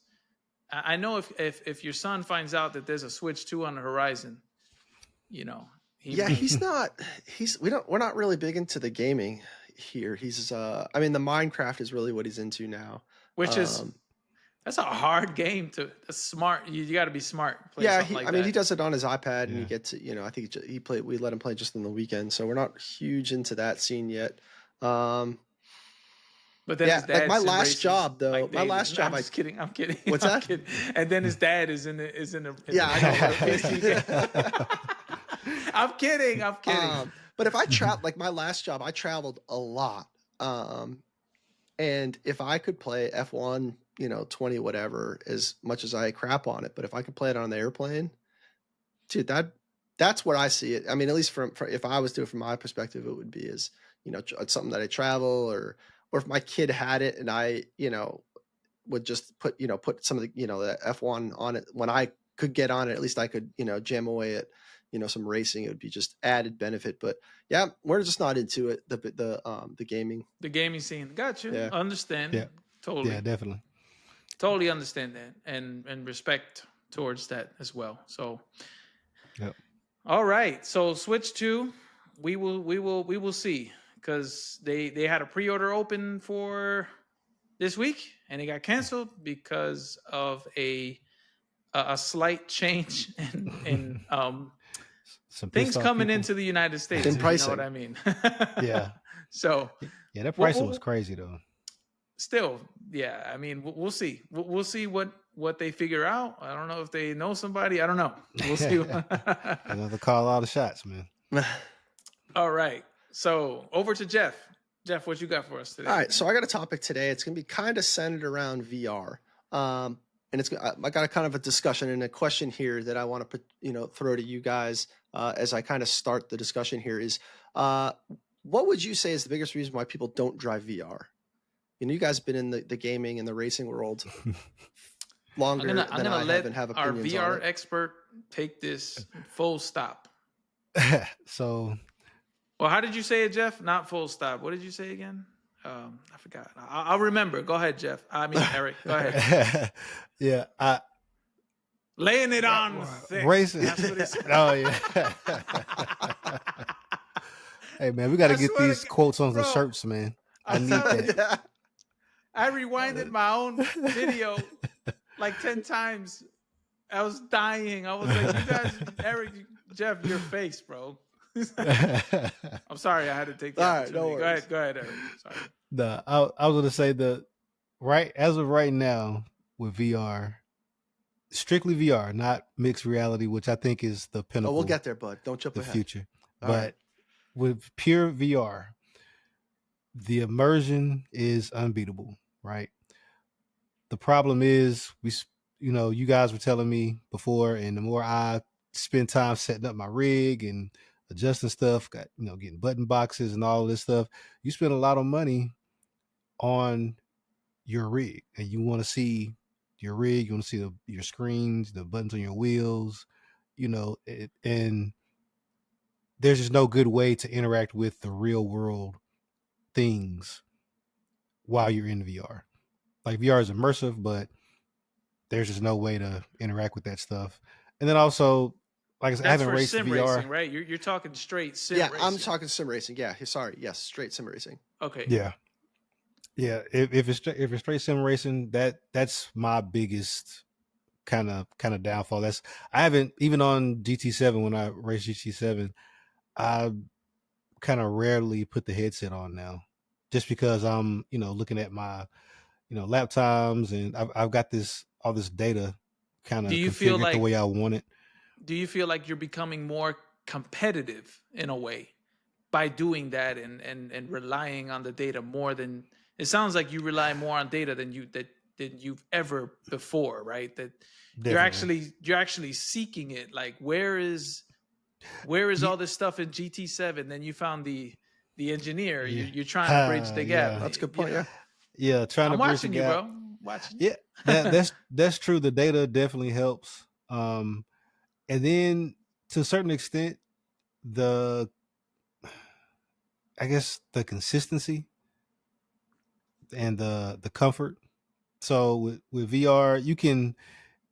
I know if your son finds out that there's a Switch 2 on the horizon, you know, he's not. We're not really big into the gaming here. He's I mean, the Minecraft is really what he's into now. Which is that's a hard game to. That's smart. You got to be smart. I mean, he does it on his iPad, and he gets it. You know, I think he played. We let him play just on the weekend, so we're not huge into that scene yet. But then his like my sim last races, job though. like My last job. I'm just kidding. I'm kidding. What's I'm that? Kidding. And then his dad is in the Yeah, I know. I'm kidding. I'm kidding. But if I travel, like my last job, I traveled a lot. And if I could play F1, 20 whatever, as much as I crap on it, but if I could play it on the airplane, dude, that's what I see it. I mean, at least from if I was doing it from my perspective, it would be as it's something that I travel, or if my kid had it and I would just put some of the the F1 on it when I could get on it. At least I could jam away at some racing. It would be just added benefit. But yeah, we're just not into it. The gaming Scene. Got you. Yeah. Understand. Yeah. Totally. Yeah, definitely. Totally understand that, and respect towards that as well. So, yep. All right. So Switch 2, we will see, because they had a pre-order open for this week and it got canceled because of a slight change in some things coming into the United States. In if pricing. You know what I mean? Yeah. So yeah, that pricing was crazy though. Still, yeah. I mean, we'll see. We'll see what they figure out. I don't know if they know somebody. I don't know. We'll see. Another call all the shots, man. All right. So over to Jeff. Jeff, what you got for us today? All right. So I got a topic today. It's going to be kind of centered around VR. And I got a kind of a discussion and a question here that I want to put, throw to you guys as I kind of start the discussion here is, what would you say is the biggest reason why people don't drive VR? You guys have been in the gaming and the racing world longer than I have and have opinions our VR on it. expert take this full stop. So, well, how did you say it, Jeff? Not full stop. What did you say again? I forgot. I'll remember. Go ahead, Jeff. I mean, Eric. Go ahead. Yeah, laying it on thick. Racing. That's what it said. Oh yeah. Hey man, we got to get these quotes on the shirts, man. I need that. I rewinded my own video like 10 times. I was dying. I was like, you guys, Eric, Jeff, your face, bro. I'm sorry, I had to take that. All right, no worries. Go ahead, Eric. Sorry. I was going to say as of right now with VR, strictly VR, not mixed reality, which I think is the pinnacle. Oh, we'll get there, bud. Don't jump ahead. The future. All but right. With pure VR, the immersion is unbeatable, right? The problem is you guys were telling me before, and the more I spend time setting up my rig and adjusting stuff, getting button boxes and all this stuff, you spend a lot of money on your rig, and you want to see your rig, you want to see your screens, the buttons on your wheels, and there's just no good way to interact with the real world things while you're in VR. Like VR is immersive, but there's just no way to interact with that stuff. And then also, like I said, I haven't raced sim VR. Racing, right? You're talking straight sim racing. Yeah, I'm talking sim racing. Yeah, sorry. Yes, straight sim racing. Okay. Yeah. Yeah. If it's straight sim racing, that's my biggest kind of downfall. I haven't, even on GT7, when I race GT7, I kind of rarely put the headset on now, just because I'm looking at my lap times, and I've got all this data kind Do of you feel configured the like way I want it. you're becoming more competitive in a way by doing that and relying on the data more than it sounds like you rely more on data than you've ever before, right? That Definitely. you're actually seeking it. Like where is Ye- all this stuff in GT7? Then you found the engineer. Yeah. You're trying to bridge the gap. Yeah. That's a good You point. know, Yeah. Yeah. Trying to I'm bridge the watching you, gap. bro. I'm watching you. Yeah. That's true. The data definitely helps. And then to a certain extent, the I guess the consistency and the comfort. So with VR, you can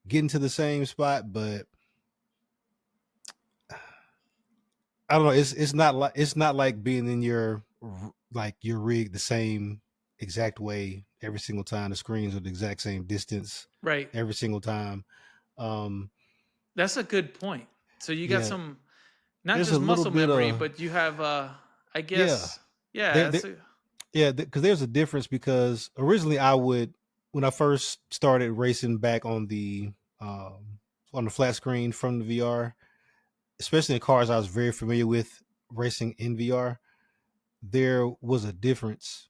get into the same spot, but I don't know. It's not like being in your rig the same exact way every single time. The screens are the exact same distance Right. every single time. Um, That's a good point. So you got yeah, some not there's a just little muscle bit memory, of but you have I yeah, guess yeah, there, that's there yeah, because there's a difference. Because originally when I first started racing back um, on the flat screen from the VR, especially in cars I was very familiar with racing in VR, there was a difference,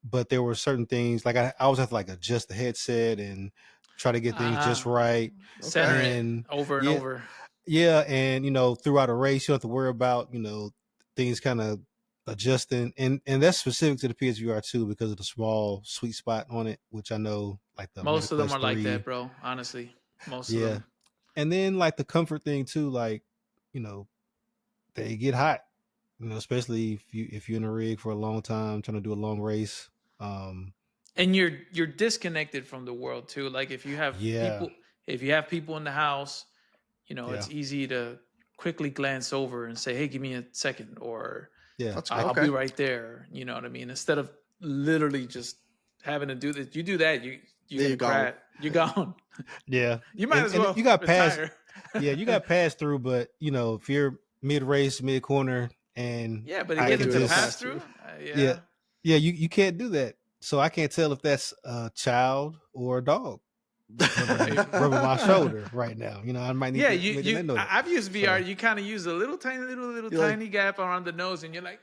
but there were certain things like I always have to like adjust the headset and try to get things just ah right. Okay. center it And over and yeah, over. yeah, and throughout a race, you don't have to worry about things kind of adjusting, and that's specific to the PSVR 2 because of the small sweet spot on it, which I know like the Meta Most of them Quest are like that, 3. bro. Honestly, most of Yeah, them. and then like the comfort thing too, like you know they get hot, especially if you're in a rig for a long time trying to do a long race. Um, And you're disconnected from the world too. Like yeah, if you have people in the house, yeah, it's easy to quickly glance over and say, "Hey, give me a second," or yeah. That's I I'll be okay. right there. You know what I mean? Instead of literally just having to do that, you do that, you're There gonna you go. crash. You're gone. Yeah, You might and as and well you got pass. retire. Yeah, you got pass through, but if you're mid race, mid corner, and Yeah, but to I I get ain't it can doing to no pass pass just through, through. yeah, yeah, yeah, you can't do that. So I can't tell if that's a child or a dog right. rubbing my shoulder right now. I might need Yeah, to make that know that. I've used VR. So You kind of use a little tiny, little You're like, tiny gap around the nose, and you're like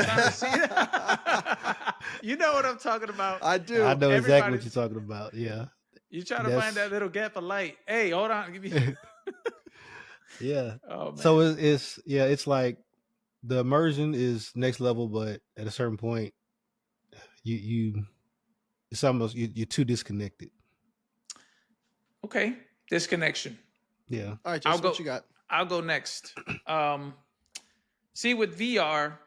trying to see. I You know what I'm talking about. I do. know exactly what Everybody, you're talking about. Yeah, you try to find that that's little gap of light. Hey, hold on, give me. yeah. Oh So man. it's like the immersion is next level, but at a certain point, you it's almost you're too disconnected. Okay, disconnection. Yeah, All right, I'll Jason, what go. you got? I'll go next. Um, See, with VR,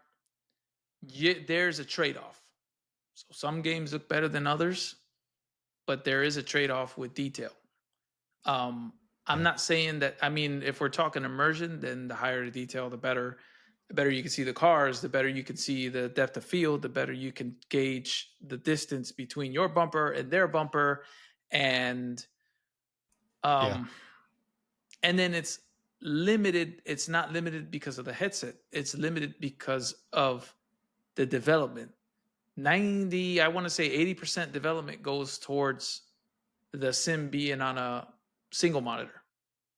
there's a trade-off. So some games look better than others, but there is a trade-off with detail. Um, I'm yeah, not saying that. I mean, if we're talking immersion, then the higher the detail, the better. The better you can see the cars, the better you can see the depth of field, the better you can gauge the distance between your bumper and their bumper, and yeah, um, and then it's limited. It's not limited because of the headset. It's limited because of the development. 90, I want to say 80% development goes towards the sim being on a single monitor.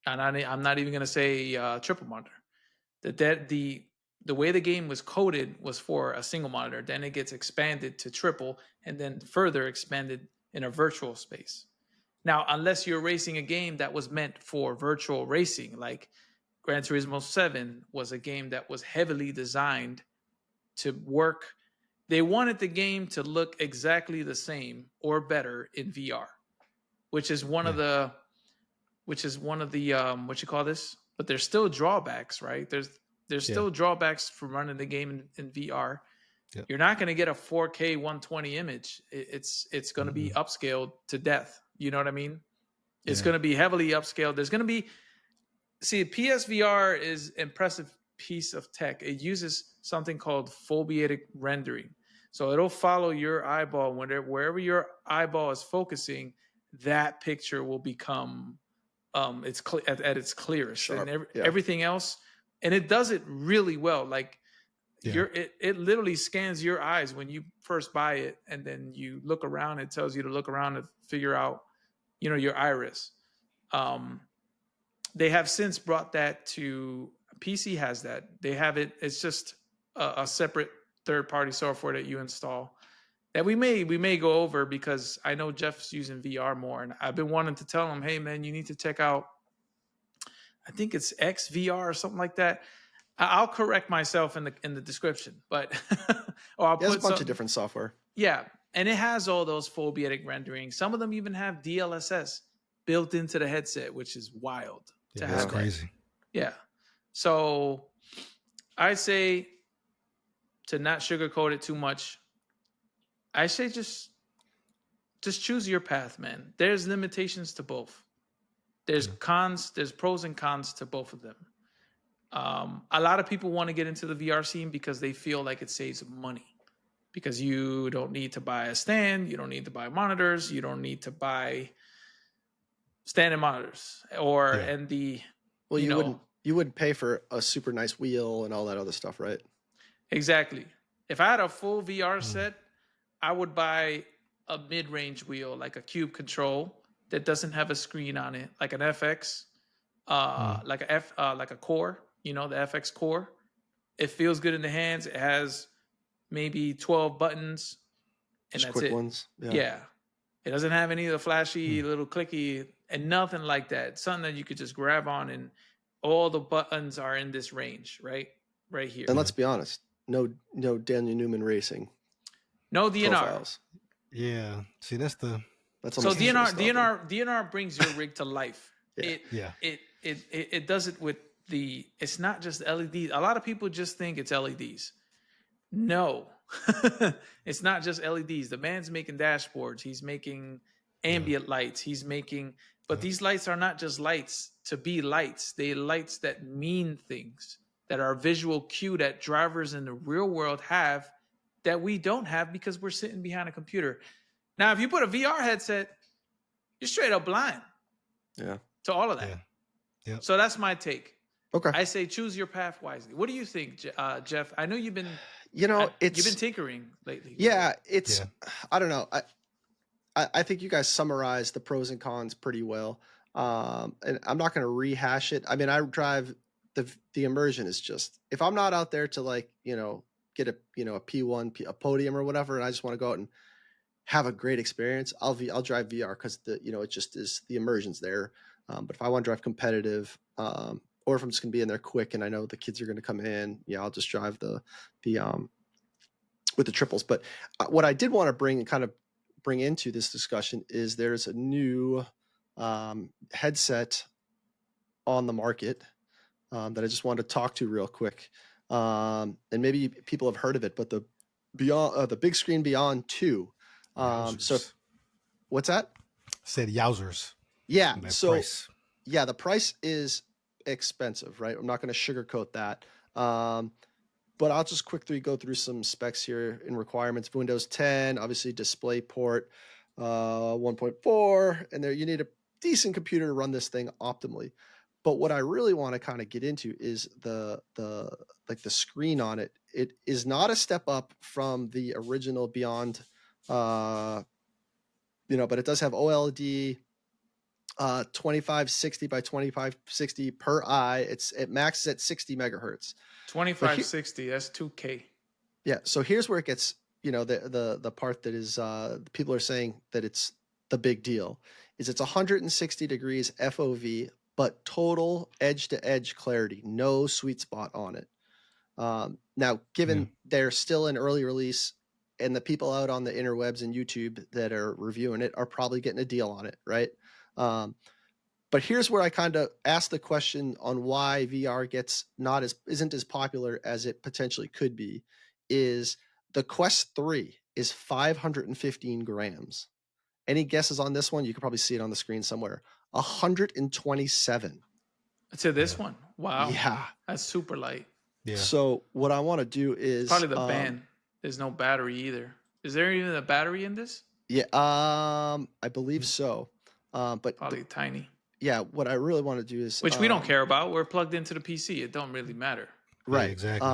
And I'm not even going to say triple monitor. The way the game was coded was for a single monitor. Then it gets expanded to triple, and then further expanded in a virtual space. Now, unless you're racing a game that was meant for virtual racing, like Gran Turismo 7 was a game that was heavily designed to work. They wanted the game to look exactly the same or better in VR, which is one of yeah, the what you call this? But there's still drawbacks, right? There's yeah, still drawbacks from running the game in VR. yeah. You're not going to get a 4K 120 image. It's going to be Mm-mm. upscaled to death. You know what I mean? It's Yeah, going to be heavily upscaled. There's going to be see PSVR is impressive piece of tech. It uses something called foveated rendering. So it'll follow your eyeball wherever your eyeball is focusing, that picture will become at its clearest, and Sharp. Yeah. everything else, and it does it really well. Like Yeah. it literally scans your eyes when you first buy it, and then you look around. It tells you to look around to figure out, your iris. They have since brought that to PC. Has that. They have it. It's just a separate third-party software that you install that we may go over, because I know Jeff's using VR more, and I've been wanting to tell him, hey man, you need to check out, I think it's XVR or something like that. I'll correct myself in the description, but or I'll There's put a bunch some, of different software. yeah, and it has all those phobiatic renderings. Some of them even have DLSS built into the headset, which is wild to That's have. crazy. Yeah. So I say, to not sugarcoat it too much, I say just choose your path, man. There's limitations to both. There's cons, there's pros and cons to both of them. A lot of people want to get into the VR scene because they feel like it saves money, because you don't need to buy a stand, you don't need to buy monitors, you don't need to buy standing monitors, or and the Well, you wouldn't pay for a super nice wheel and all that other stuff, right? Exactly. If I had a full VR set, I would buy a mid-range wheel, like a Cube Control that doesn't have a screen on it, like an FX, like a Core. The FX Core. It feels good in the hands. It has maybe 12 buttons, and Just that's quick it. ones. Yeah. It doesn't have any of the flashy little clicky and nothing like that. It's something that you could just grab on, and all the buttons are in this range, right here. And let's be honest, no Daniel Newman Racing. No DNR. Profiles. Yeah. See, that's so DNR brings your rig to life. Yeah. It does it with it's not just LEDs. A lot of people just think it's LEDs. No, it's not just LEDs. The man's making dashboards. He's making ambient lights. He's making, but these lights are not just lights to be lights. They're lights that mean things, that are visual cue that drivers in the real world have, that we don't have because we're sitting behind a computer. Now, if you put a VR headset, you're straight up blind. Yeah. To all of that. Yeah. So that's my take. Okay. I say choose your path wisely. What do you think, Jeff? I know you've been, you've been tinkering lately. Yeah, I don't know. I think you guys summarized the pros and cons pretty well. And I'm not going to rehash it. I mean, I drive the immersion is just, if I'm not out there to get a P1, a podium or whatever, and I just want to go out and have a great experience, I'll drive VR because it just is, the immersion's there. But if I want to drive competitive, or if I'm just going to be in there quick and I know the kids are going to come in, I'll just drive the with the triples. But what I did want to bring into this discussion is there's a new headset on the market that I just wanted to talk to real quick. And maybe people have heard of it, but the BigScreen Beyond 2. So what's that? Said yowzers. Yeah. So price. Yeah, the price is expensive, right? I'm not going to sugarcoat that. But I'll just quickly go through some specs here and requirements. Windows 10, obviously DisplayPort 1.4, and there you need a decent computer to run this thing optimally. But what I really want to kind of get into is the screen on it. It is not a step up from the original Beyond, but it does have OLED 2560 by 2560 per eye. It maxes at 60 megahertz. 2560, that's 2K. Yeah. So here's where it gets, the part that is, people are saying that it's the big deal, is it's 160 degrees FOV, but total edge to edge clarity, no sweet spot on it. Now, given they're still in early release, and the people out on the interwebs and YouTube that are reviewing it are probably getting a deal on it, right? But here's where I kind of ask the question on why VR isn't as popular as it potentially could be. Is the Quest 3 is 515 grams. Any guesses on this one? You can probably see it on the screen somewhere. 127. To this one? Wow. Yeah. That's super light. Yeah. So what I want to do is probably the band. There's no battery either. Is there even a battery in this? Yeah. I believe so. But probably tiny. Yeah, what I really want to do is, which we don't care about. We're plugged into the PC. It don't really matter. Right. Yeah, exactly.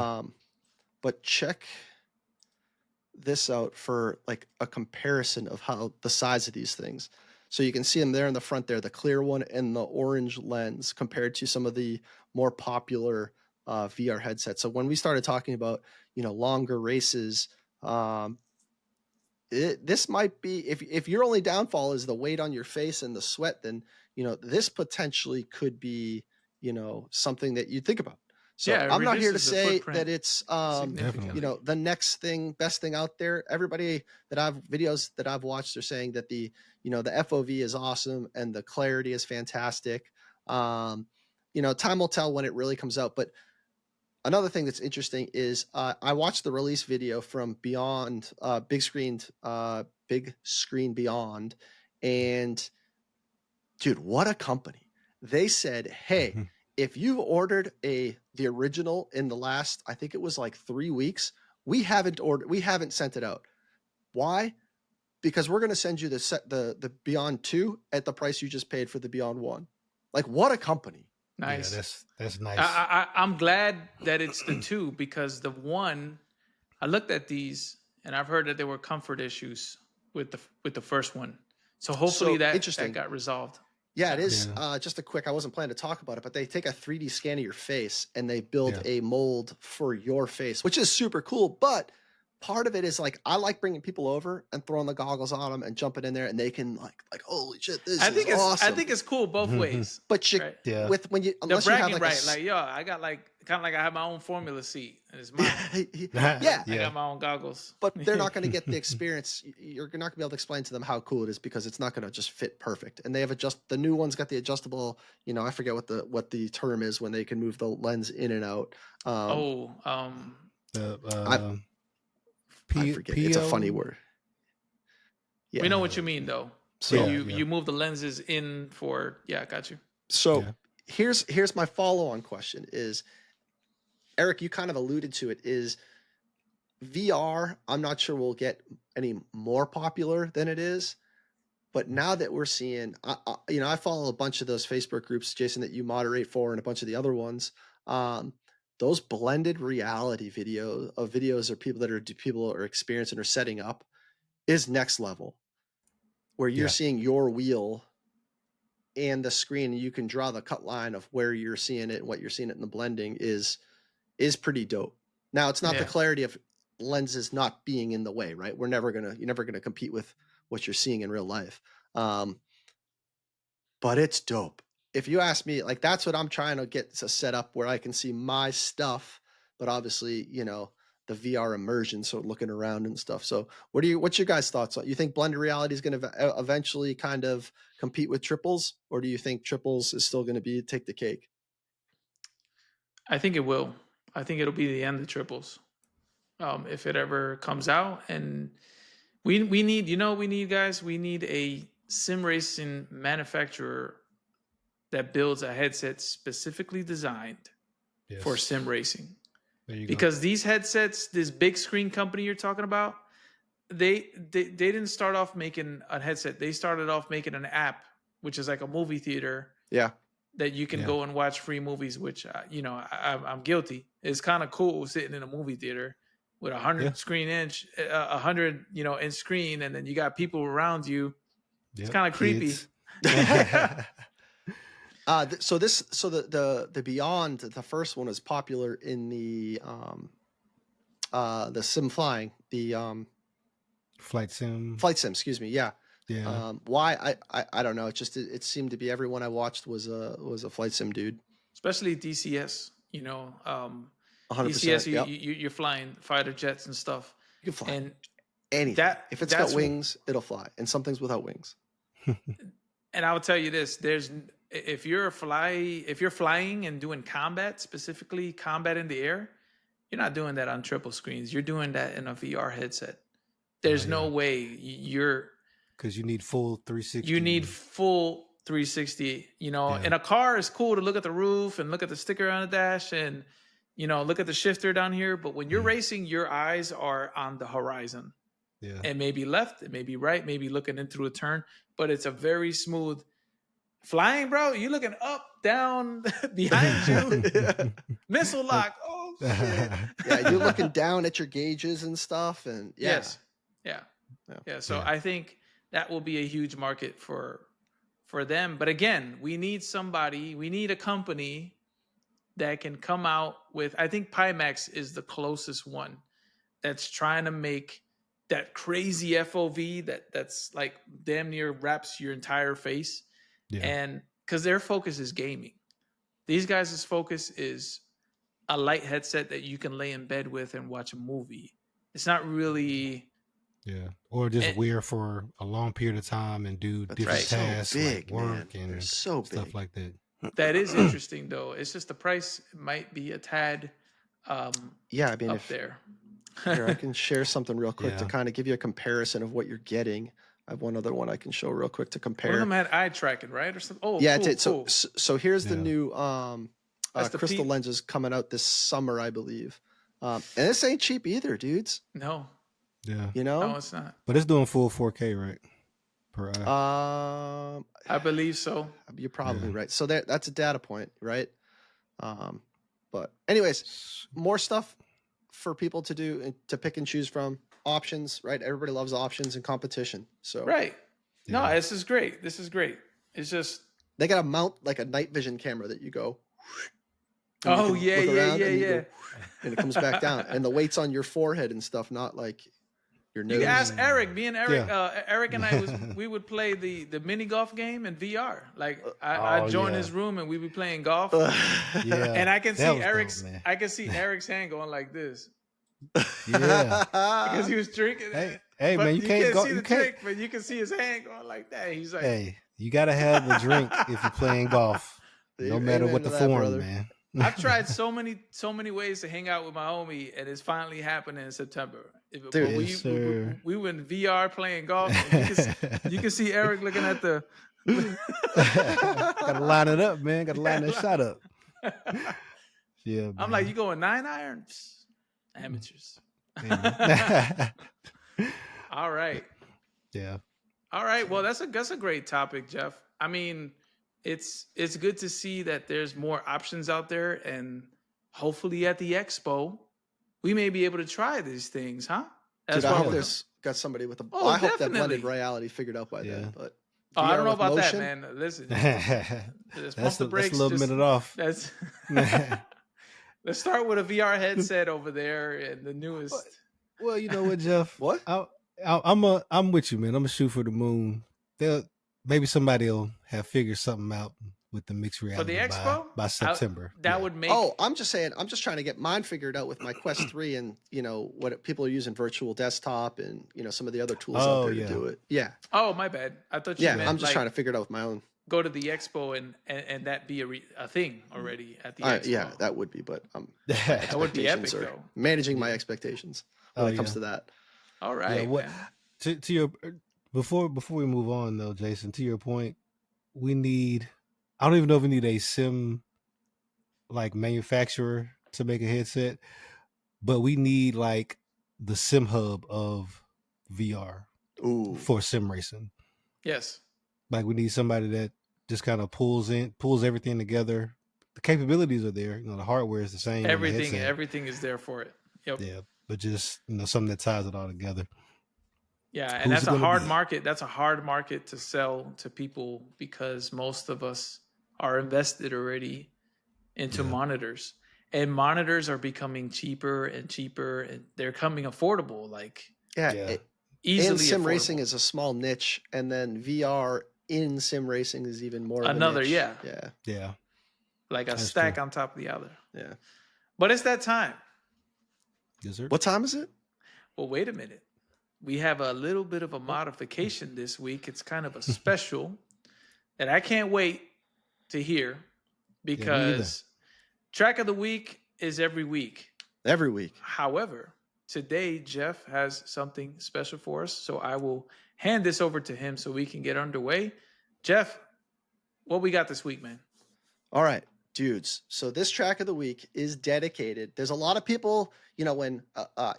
but check this out for like a comparison of how the size of these things. So you can see them there in the front there, the clear one and the orange lens compared to some of the more popular VR headsets. So when we started talking about, longer races, this might be, if your only downfall is the weight on your face and the sweat, then this potentially could be something that you think about. So Yeah, it I'm not here to reduces the say footprint that it's significantly. the next best thing out there. Everybody videos that I've watched are saying that the FOV is awesome and the clarity is fantastic. Time will tell when it really comes out, but another thing that's interesting is I watched the release video from Beyond, Big Screen Beyond, and dude, what a company! They said, "Hey, if you've ordered the original in the last, I think it was like 3 weeks, we haven't sent it out. Why? Because we're going to send you the Beyond 2 at the price you just paid for the Beyond 1. Like, what a company!" Nice. Yeah, that's nice. I'm glad that it's the 2 because the 1, I looked at these and I've heard that there were comfort issues with the first one. So hopefully that got resolved. Yeah, it is. Just a quick, I wasn't planning to talk about it, but they take a 3D scan of your face and they build a mold for your face, which is super cool. But part of it is like, I like bringing people over and throwing the goggles on them and jumping in there, and they can like holy shit, this is awesome. I think it's cool both ways. But with when you unless the bragging you have right, like yo, I got like kind of like I have my own formula seat and it's mine. I got my own goggles. But they're not going to get the experience. You're not going to be able to explain to them how cool it is because it's not going to just fit perfect. And they have the new one's got the adjustable. I forget what the term is when they can move the lens in and out. I forget. It's a funny word. Yeah. We know what you mean though. So you move the lenses in for I got you. So here's my follow-on question is, Eric, you kind of alluded to it, is VR, I'm not sure will get any more popular than it is, but now that we're seeing, I follow a bunch of those Facebook groups, Jason, that you moderate for, and a bunch of the other ones. Those blended reality videos or people are experiencing or setting up is next level, where you're seeing your wheel and the screen, and you can draw the cut line of where you're seeing it and what you're seeing it in the blending is pretty dope. Now it's not the clarity of lenses not being in the way, right? You're never gonna compete with what you're seeing in real life. But it's dope. If you ask me, like, that's what I'm trying to get to set up where I can see my stuff, but obviously, the VR immersion, so looking around and stuff. So what's your guys' thoughts on, you think blended reality is going to eventually kind of compete with triples, or do you think triples is still going to take the cake? I think it will. I think it'll be the end of triples. If it ever comes out, and we need guys, we need a sim racing manufacturer that builds a headset specifically designed for sim racing. Because these headsets, this big screen company you're talking about, they didn't start off making a headset. They started off making an app, which is like a movie theater. Yeah. That you can go and watch free movies, which I'm guilty. It's kind of cool sitting in a movie theater with 100 inch inch screen, and then you got people around you. It's kind of creepy. So the Beyond, the first one, is popular in the sim flying, the flight sim. Excuse me. Yeah. Yeah. Why? I don't know. It seemed to be everyone I watched was a flight sim dude. Especially DCS. 100%. DCS. You're flying fighter jets and stuff. You can fly. And anything. If it's got wings, it'll fly. And some things without wings. And I will tell you this: if you're flying and doing combat, specifically combat in the air, you're not doing that on triple screens. You're doing that in a VR headset. There's no way you're. Because you need full 360. You need full 360. In a car, it's cool to look at the roof and look at the sticker on the dash and, look at the shifter down here. But when you're racing, your eyes are on the horizon. Yeah. It may be left, it may be right, maybe looking in through a turn, but it's a very smooth flying, bro. You're looking up, down, behind you. Missile lock. Oh, shit. Yeah, you're looking down at your gauges and stuff, and yeah. Yes. Yeah. So I think that will be a huge market for them. But again, we need a company that can come out with, I think Pimax is the closest one that's trying to make that crazy FOV that's like damn near wraps your entire face. Yeah. And because their focus is gaming. These guys' focus is a light headset that you can lay in bed with and watch a movie. It's not really... Yeah, or just wear for a long period of time and do different tasks, so big, like work man. and so stuff big. like that. That is interesting, though. It's just the price might be a tad yeah, I mean, up there. Here, I can share something real quick to kind of give you a comparison of what you're getting. I have one other one I can show real quick to compare. One of them had eye tracking, right? Or something. Oh, yeah, cool, it did. cool. So here's the new the crystal lenses coming out this summer, I believe. And this ain't cheap either, dudes. No. Yeah. You know? No, it's not. But it's doing full 4K, right? Per eye. I believe so. You're probably right. So that's a data point, right? But anyways, more stuff for people to do and to pick and choose from. Options, right? Everybody loves options and competition. So right. No, this is great. It's just they got to mount like a night vision camera that you go. Oh yeah. And it comes back down, and the weight's on your forehead and stuff, not like your nose. You can ask Eric. Me and Eric, Eric and I we would play the mini golf game in VR. Like I join his room and we be playing golf. And I can see Eric's. I can see Eric's hand going like this. Yeah, because he was drinking. Hey man, you can't go. See you the can't. drink, but you can see his hand going like that. He's like, hey, you gotta have a drink if you're playing golf, no matter what the form, man. I've tried so many ways to hang out with my homie, and it's finally happening in September. Dude, we were in VR playing golf. And you can see Eric looking at the. Gotta line it up, man. Gotta line that shot up. Yeah, I'm like, you going 9 irons? Amateurs. All right. Yeah. All right. Well, that's a great topic, Jeff. I mean, it's good to see that there's more options out there, and hopefully at the expo, we may be able to try these things, huh? Dude, I hope there's got somebody with a. I hope that blended reality figured out by then. But I don't know about that, man. Listen, that's a little minute off. That's. Let's start with a VR headset over there and the newest. Well, you know what, Jeff? What? I'm with you, man. I'm gonna shoot for the moon. Maybe somebody will have figured something out with the mixed reality for the expo by September. That would make. Oh, I'm just saying. I'm just trying to get mine figured out with my Quest 3, and what people are using virtual desktop, and some of the other tools out there to do it. Yeah. Oh, my bad. I thought you meant I'm just trying to figure it out with my own. Go to the expo and that be a thing already at the expo. Yeah, that would be, but that would be epic though. Managing my expectations when it comes to that. All right. Yeah, to your before we move on though, Jason, to your point, we need. I don't even know if we need a sim like manufacturer to make a headset, but we need like the sim hub of VR for sim racing. Yes. Like we need somebody that just kind of pulls everything together. The capabilities are there. The hardware is the same. Everything is there for it. Yep. Yeah, but just something that ties it all together. Yeah, and that's a hard market. That's a hard market to sell to people because most of us are invested already into monitors, and monitors are becoming cheaper and cheaper, and they're coming affordable. Like easily. And sim affordable. Racing is a small niche, and then VR in sim racing is even more. Another, of a niche. Yeah. Like a stack on top of the other. Yeah. But it's that time. Yes, sir. What time is it? Well, wait a minute. We have a little bit of a modification this week. It's kind of a special that I can't wait to hear because track of the week is every week. Every week. However, today Jeff has something special for us, so I will hand this over to him so we can get underway. Jeff, what we got this week, man? All right, dudes. So this track of the week is dedicated. There's a lot of people, when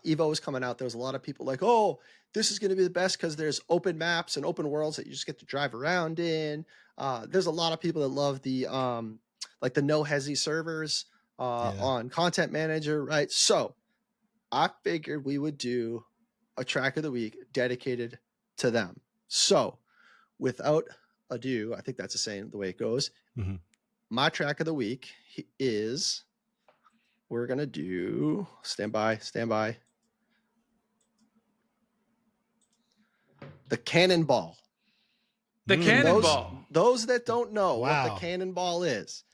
Evo was coming out, there was a lot of people like, oh, this is going to be the best because there's open maps and open worlds that you just get to drive around in. There's a lot of people that love the like the no hesi servers. on Content Manager, right? So I figured we would do a track of the week dedicated to them. So without ado, I think that's the saying, the way it goes. Mhm. My track of the week is, we're going to do, stand by, the Cannonball. The Mm. Cannonball. Those that don't know what the Wow. Cannonball is,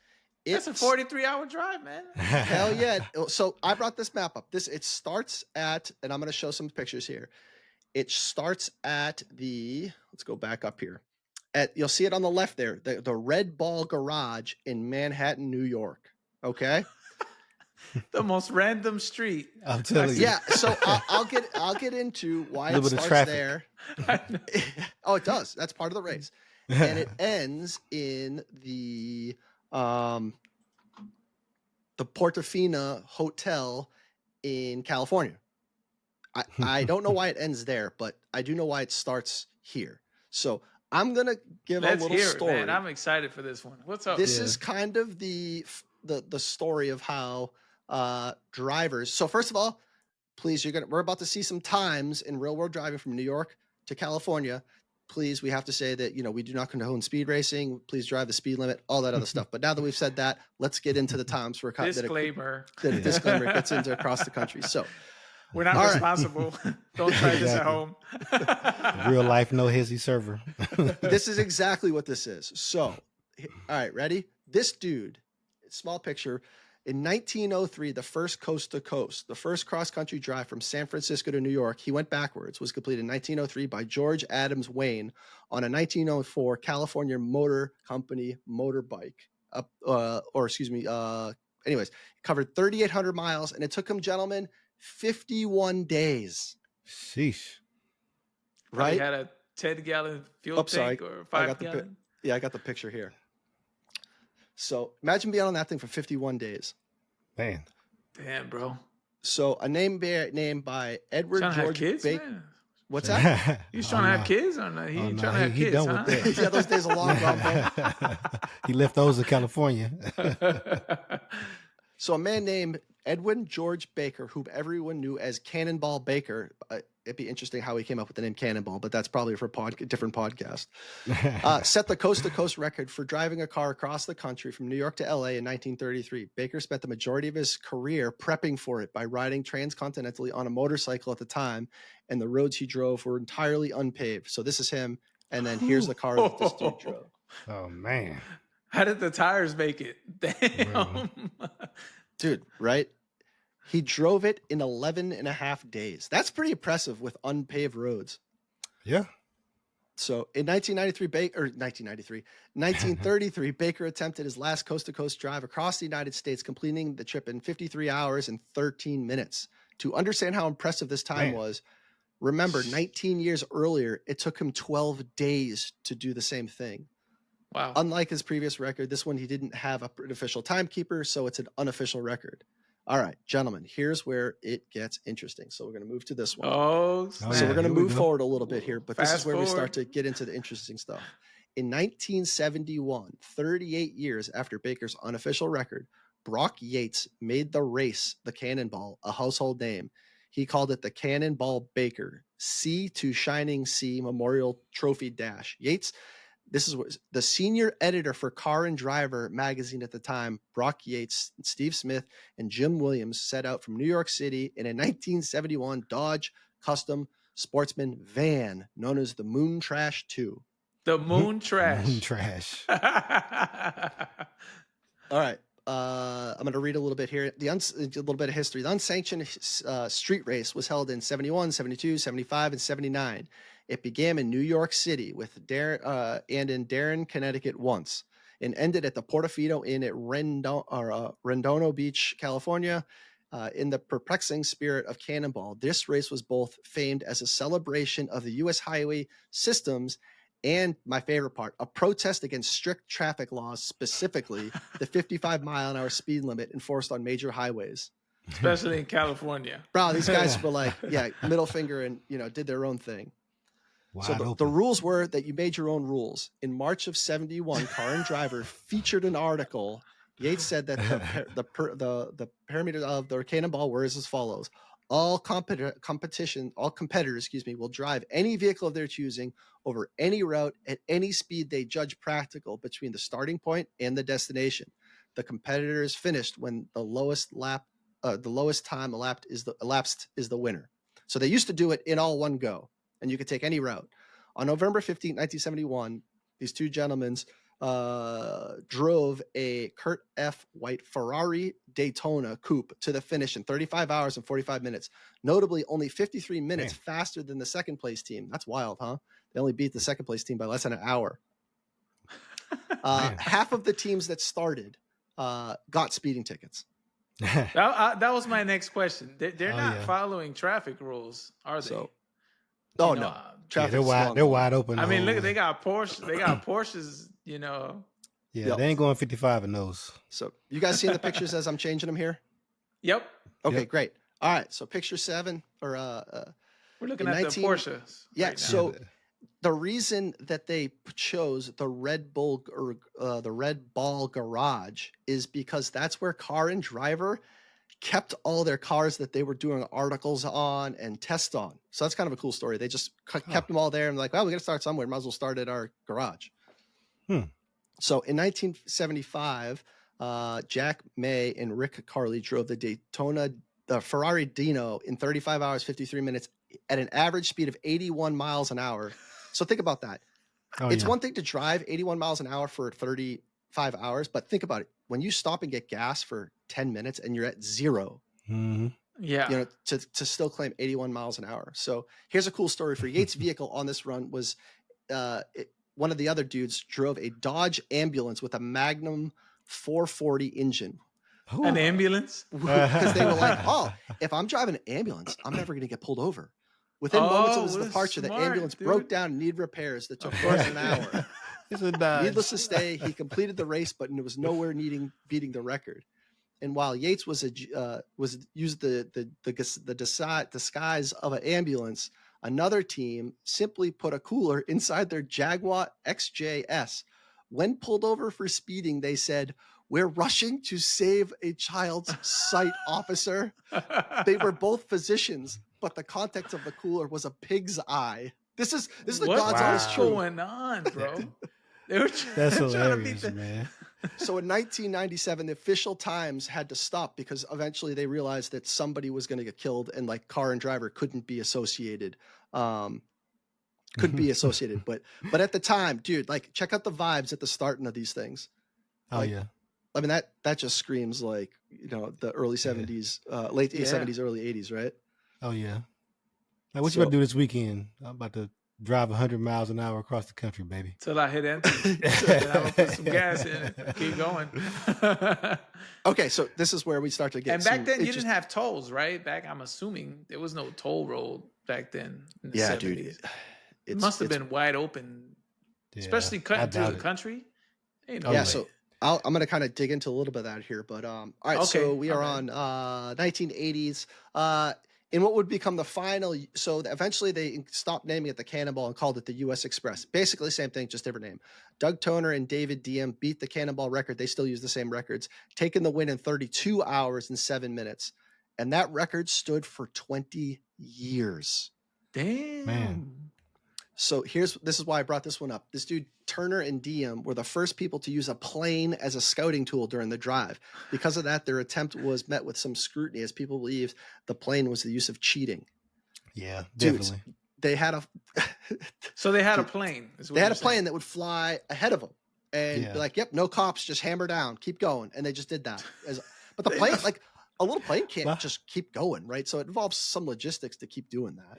That's a 43-hour drive, man. hell yeah. So I brought this map up. It starts at, and I'm going to show some pictures here. It starts at let's go back up here. You'll see it on the left there, the Red Ball Garage in Manhattan, New York. Okay. The most random street. I'm telling you. Yeah. So I'll get into why A it little bit of starts traffic. there. Oh, it does. That's part of the race. And it ends in the Portofino Hotel in California. I don't know why it ends there, but I do know why it starts here. So I'm gonna give Let's a little hear story. it, man. I'm excited for this one. What's up? This is kind of the story of how drivers. So first of all, please, we're about to see some times in real world driving from New York to California. Please, we have to say that, we do not condone speed racing. Please drive the speed limit, all that other stuff. But now that we've said that, let's get into the times for disclaimer. The disclaimer gets into across the country. So we're not responsible. Don't try this at home. Real life, no hezzy server. This is exactly what this is. So, all right, ready? This dude, small picture. In 1903, the first coast to coast, the first cross-country drive from San Francisco to New York, he went backwards, was completed in 1903 by George Adams Wayne on a 1904 California Motor Company motorbike. Anyways, it covered 3,800 miles, and it took him, gentlemen, 51 days. Sheesh. Right? He had a 10-gallon fuel tank or 5-gallon. I got the picture here. So imagine being on that thing for 51 days. Man. Damn, bro. So a name by Edward George Baker. What's that? He's trying to have kids or not? He trying to have kids, done huh? with that. Yeah, those days are long gone, bro. He left those in California. So a man named Edwin George Baker, whom everyone knew as Cannonball Baker. It'd be interesting how he came up with the name Cannonball, but that's probably for a different podcast. Set the coast-to-coast record for driving a car across the country from New York to LA in 1933. Baker spent the majority of his career prepping for it by riding transcontinentally on a motorcycle at the time, and the roads he drove were entirely unpaved. So this is him, and then here's the car that this dude drove. Oh, man. How did the tires make it? Damn. Dude, right? He drove it in 11 and a half days. That's pretty impressive with unpaved roads. Yeah. So in 1933, Baker attempted his last coast-to-coast drive across the United States, completing the trip in 53 hours and 13 minutes. To understand how impressive this time was, remember, 19 years earlier, it took him 12 days to do the same thing. Wow. Unlike his previous record, this one he didn't have an official timekeeper, so it's an unofficial record. All right, gentlemen, here's where it gets interesting. So we're going to move to this one. So we're going to move forward a little bit here, but this is where we start to get into the interesting stuff. In 1971, 38 years after Baker's unofficial record, Brock Yates made the race, the Cannonball, a household name. He called it the Cannonball Baker Sea to Shining Sea Memorial Trophy Dash. Yates, this is what the senior editor for Car and Driver magazine at the time, Brock Yates, Steve Smith, and Jim Williams set out from New York City in a 1971 Dodge Custom Sportsman van known as the Moon Trash 2. The Moon Trash. Moon Trash. All right. I'm going to read a little bit here. A little bit of history. The unsanctioned street race was held in 71, 72, 75, and 79. It began in New York City and in Darien, Connecticut once, and ended at the Portofino Inn at Redondo Beach, California. In the perplexing spirit of Cannonball, this race was both famed as a celebration of the U.S. highway systems and, my favorite part, a protest against strict traffic laws, specifically the 55-mile-an-hour speed limit enforced on major highways. Especially in California. Bro, these guys were like, middle finger and, did their own thing. So the rules were that you made your own rules. In March of 71, Car and Driver featured an article Yates said that the parameters of the cannonball were as follows: all competitors, will drive any vehicle of their choosing over any route at any speed they judge practical between the starting point and the destination. The competitors finished when the lowest time elapsed is the winner. So they used to do it in all one go, and you could take any route. On November 15, 1971, these two gentlemen drove a Kurt F. White Ferrari Daytona coupe to the finish in 35 hours and 45 minutes. Notably, only 53 minutes faster than the second place team. That's wild, huh? They only beat the second place team by less than an hour. Half of the teams that started got speeding tickets. That was my next question. They're not following traffic rules, are they? So, no. They're wide open. I mean, look, they got Porsche. They got Porsches. Yeah, they ain't going 55 in those. So you guys seeing the pictures as I'm changing them here? Yep. Okay, great. All right. So picture 7 or we're looking at the Porsches. Yeah. Right so the reason that they chose the Red Ball garage is because that's where Car and Driver kept all their cars that they were doing articles on and tests on. So that's kind of a cool story. They just kept them all there and like, well, we got to start somewhere. Might as well start at our garage. So in 1975, Jack May and Rick Carley drove the Ferrari Dino in 35 hours, 53 minutes at an average speed of 81 miles an hour. So think about that. It's one thing to drive 81 miles an hour for 35 hours, but think about it. When you stop and get gas for 10 minutes and you're at 0, to still claim 81 miles an hour. So here's a cool story for Yates' vehicle on this run was one of the other dudes drove a Dodge ambulance with a Magnum 440 engine. An ambulance? Because they were like, oh, if I'm driving an ambulance, I'm never going to get pulled over. Within moments of his departure, the ambulance broke down and needed repairs that took more than an hour. Needless to say, he completed the race, but it was nowhere beating the record. And while Yates used the disguise of an ambulance, another team simply put a cooler inside their Jaguar XJS. When pulled over for speeding, they said, "We're rushing to save a child's sight, officer." They were both physicians, but the context of the cooler was a pig's eye. This is the God's honest truth. What's going on, bro? That's hilarious, man. So in 1997, the official times had to stop because eventually they realized that somebody was going to get killed and like Car and Driver couldn't be associated. But at the time, dude, like check out the vibes at the starting of these things. I mean, that just screams like, the early 70s, late 70s, early 80s, right? Oh yeah. Now what you about to do this weekend? I'm about to drive 100 miles an hour across the country, baby. Till I hit empty. Then I'm gonna put some gas in it. Keep going. Okay, so this is where we start to get. And back then, you didn't have tolls, right? I'm assuming there was no toll road back then. In the 70s. Dude, it must have been wide open, especially cutting through the country. So I'm going to kind of dig into a little bit of that here, but all right. Okay, so we are on 1980s. In what would become the final, so eventually they stopped naming it the Cannonball and called it the U.S. Express. Basically, same thing, just different name. Doug Toner and David Diem beat the Cannonball record. They still use the same records, taking the win in 32 hours and 7 minutes. And that record stood for 20 years. Damn. Man. So this is why I brought this one up. This dude, Turner and Diem, were the first people to use a plane as a scouting tool during the drive. Because of that, their attempt was met with some scrutiny as people believed the plane was the use of cheating. Yeah, definitely. Dudes, they had a plane. They had a plane that would fly ahead of them and be like, "Yep, no cops, just hammer down, keep going." And they just did that. But the plane, like a little plane, can't just keep going, right? So it involves some logistics to keep doing that.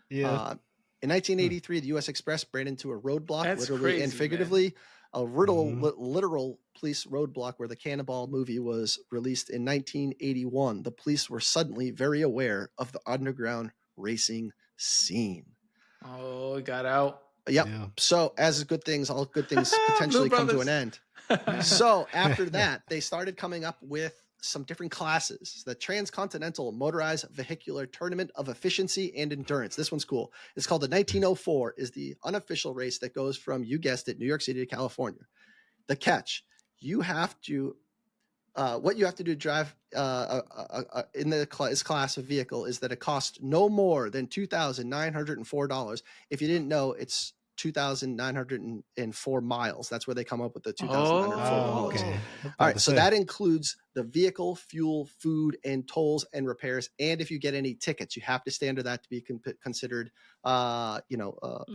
Yeah. In 1983, the U.S. Express ran into a roadblock, literally crazy, and figuratively, a literal police roadblock where the Cannonball movie was released in 1981. The police were suddenly very aware of the underground racing scene. Oh, it got out. Yep. Yeah. So as good things, all good things potentially come to an end. So after that, they started coming up with some different classes. The Transcontinental Motorized Vehicular Tournament of Efficiency and Endurance. This one's cool. It's called the 1904, is the unofficial race that goes from, you guessed it, New York City to California. The catch, you have to what you have to do to drive in this class of vehicle is that it costs no more than $2,904. If you didn't know, it's 2,904 miles. That's where they come up with the 2,904 Oh, dollars. okay. All right, so that includes the vehicle, fuel, food, and tolls and repairs. And if you get any tickets, you have to stay under that to be considered, eligible